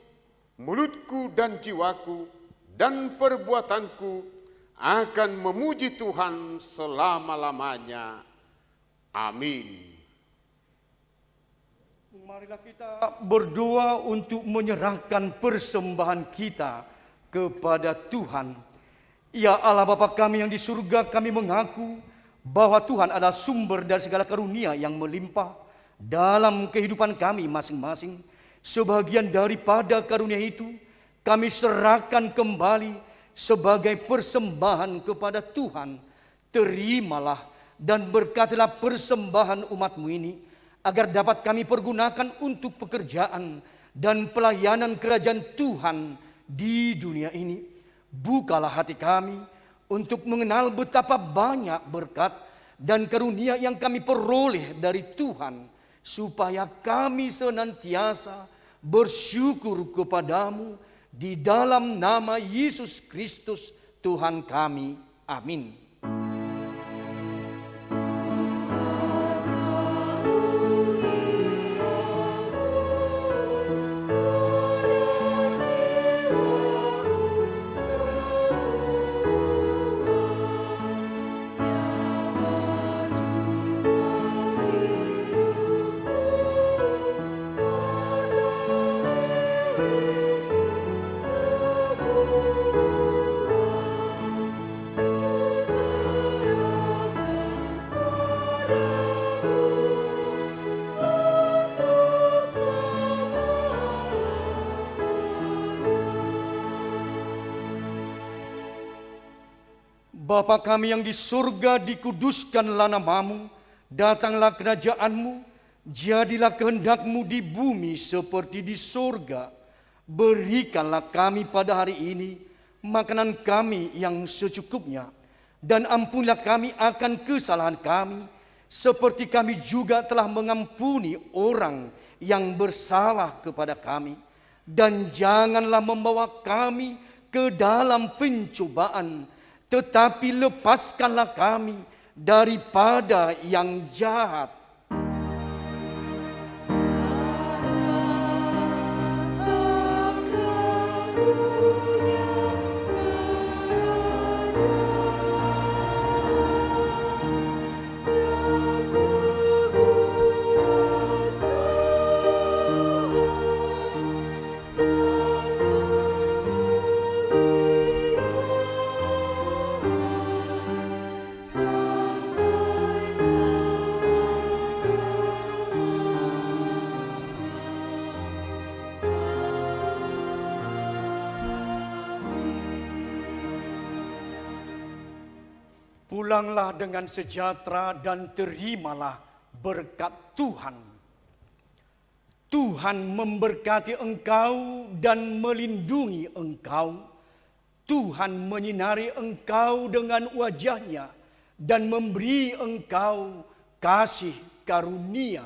mulutku dan jiwaku dan perbuatanku akan memuji Tuhan selama-lamanya. Amin. Marilah kita berdoa untuk menyerahkan persembahan kita kepada Tuhan. Ya Allah Bapa kami yang di surga, kami mengaku bahwa Tuhan adalah sumber dari segala karunia yang melimpah dalam kehidupan kami masing-masing. Sebagian daripada karunia itu kami serahkan kembali sebagai persembahan kepada Tuhan. Terimalah dan berkatilah persembahan umat-Mu ini, agar dapat kami pergunakan untuk pekerjaan dan pelayanan kerajaan Tuhan di dunia ini. Bukalah hati kami untuk mengenal betapa banyak berkat dan karunia yang kami peroleh dari Tuhan, supaya kami senantiasa bersyukur kepadamu. Di dalam nama Yesus Kristus Tuhan kami. Amin. Bapa kami yang di surga, dikuduskanlah nama-Mu, datanglah kerajaan-Mu, jadilah kehendak-Mu di bumi seperti di surga. Berikanlah kami pada hari ini makanan kami yang secukupnya, dan ampunilah kami akan kesalahan kami, seperti kami juga telah mengampuni orang yang bersalah kepada kami. Dan janganlah membawa kami ke dalam pencobaan, tetapi lepaskanlah kami daripada yang jahat. Pulanglah dengan sejahtera dan terimalah berkat Tuhan. Tuhan memberkati engkau dan melindungi engkau. Tuhan menyinari engkau dengan wajah-Nya dan memberi engkau kasih karunia.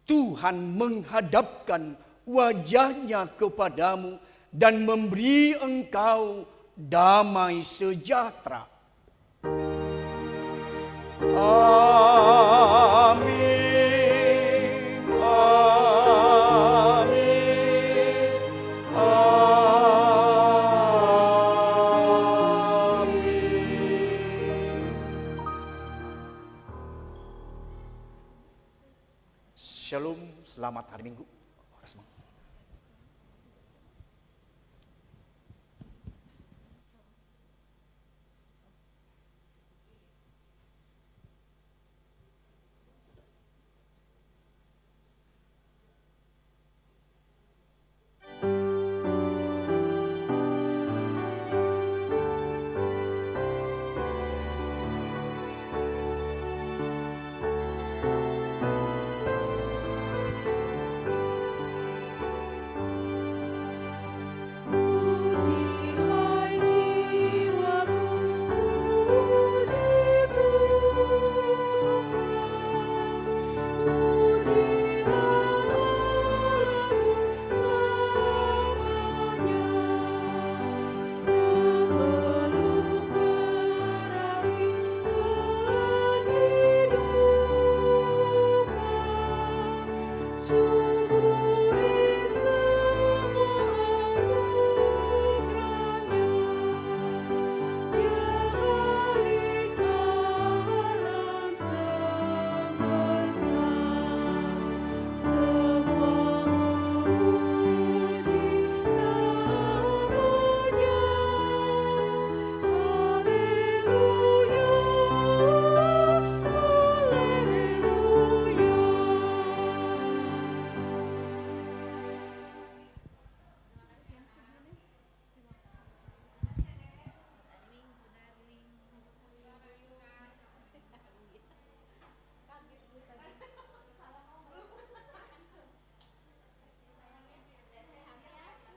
Tuhan menghadapkan wajah-Nya kepadamu dan memberi engkau damai sejahtera. Amin. Amin. Amin. Shalom, selamat hari Minggu.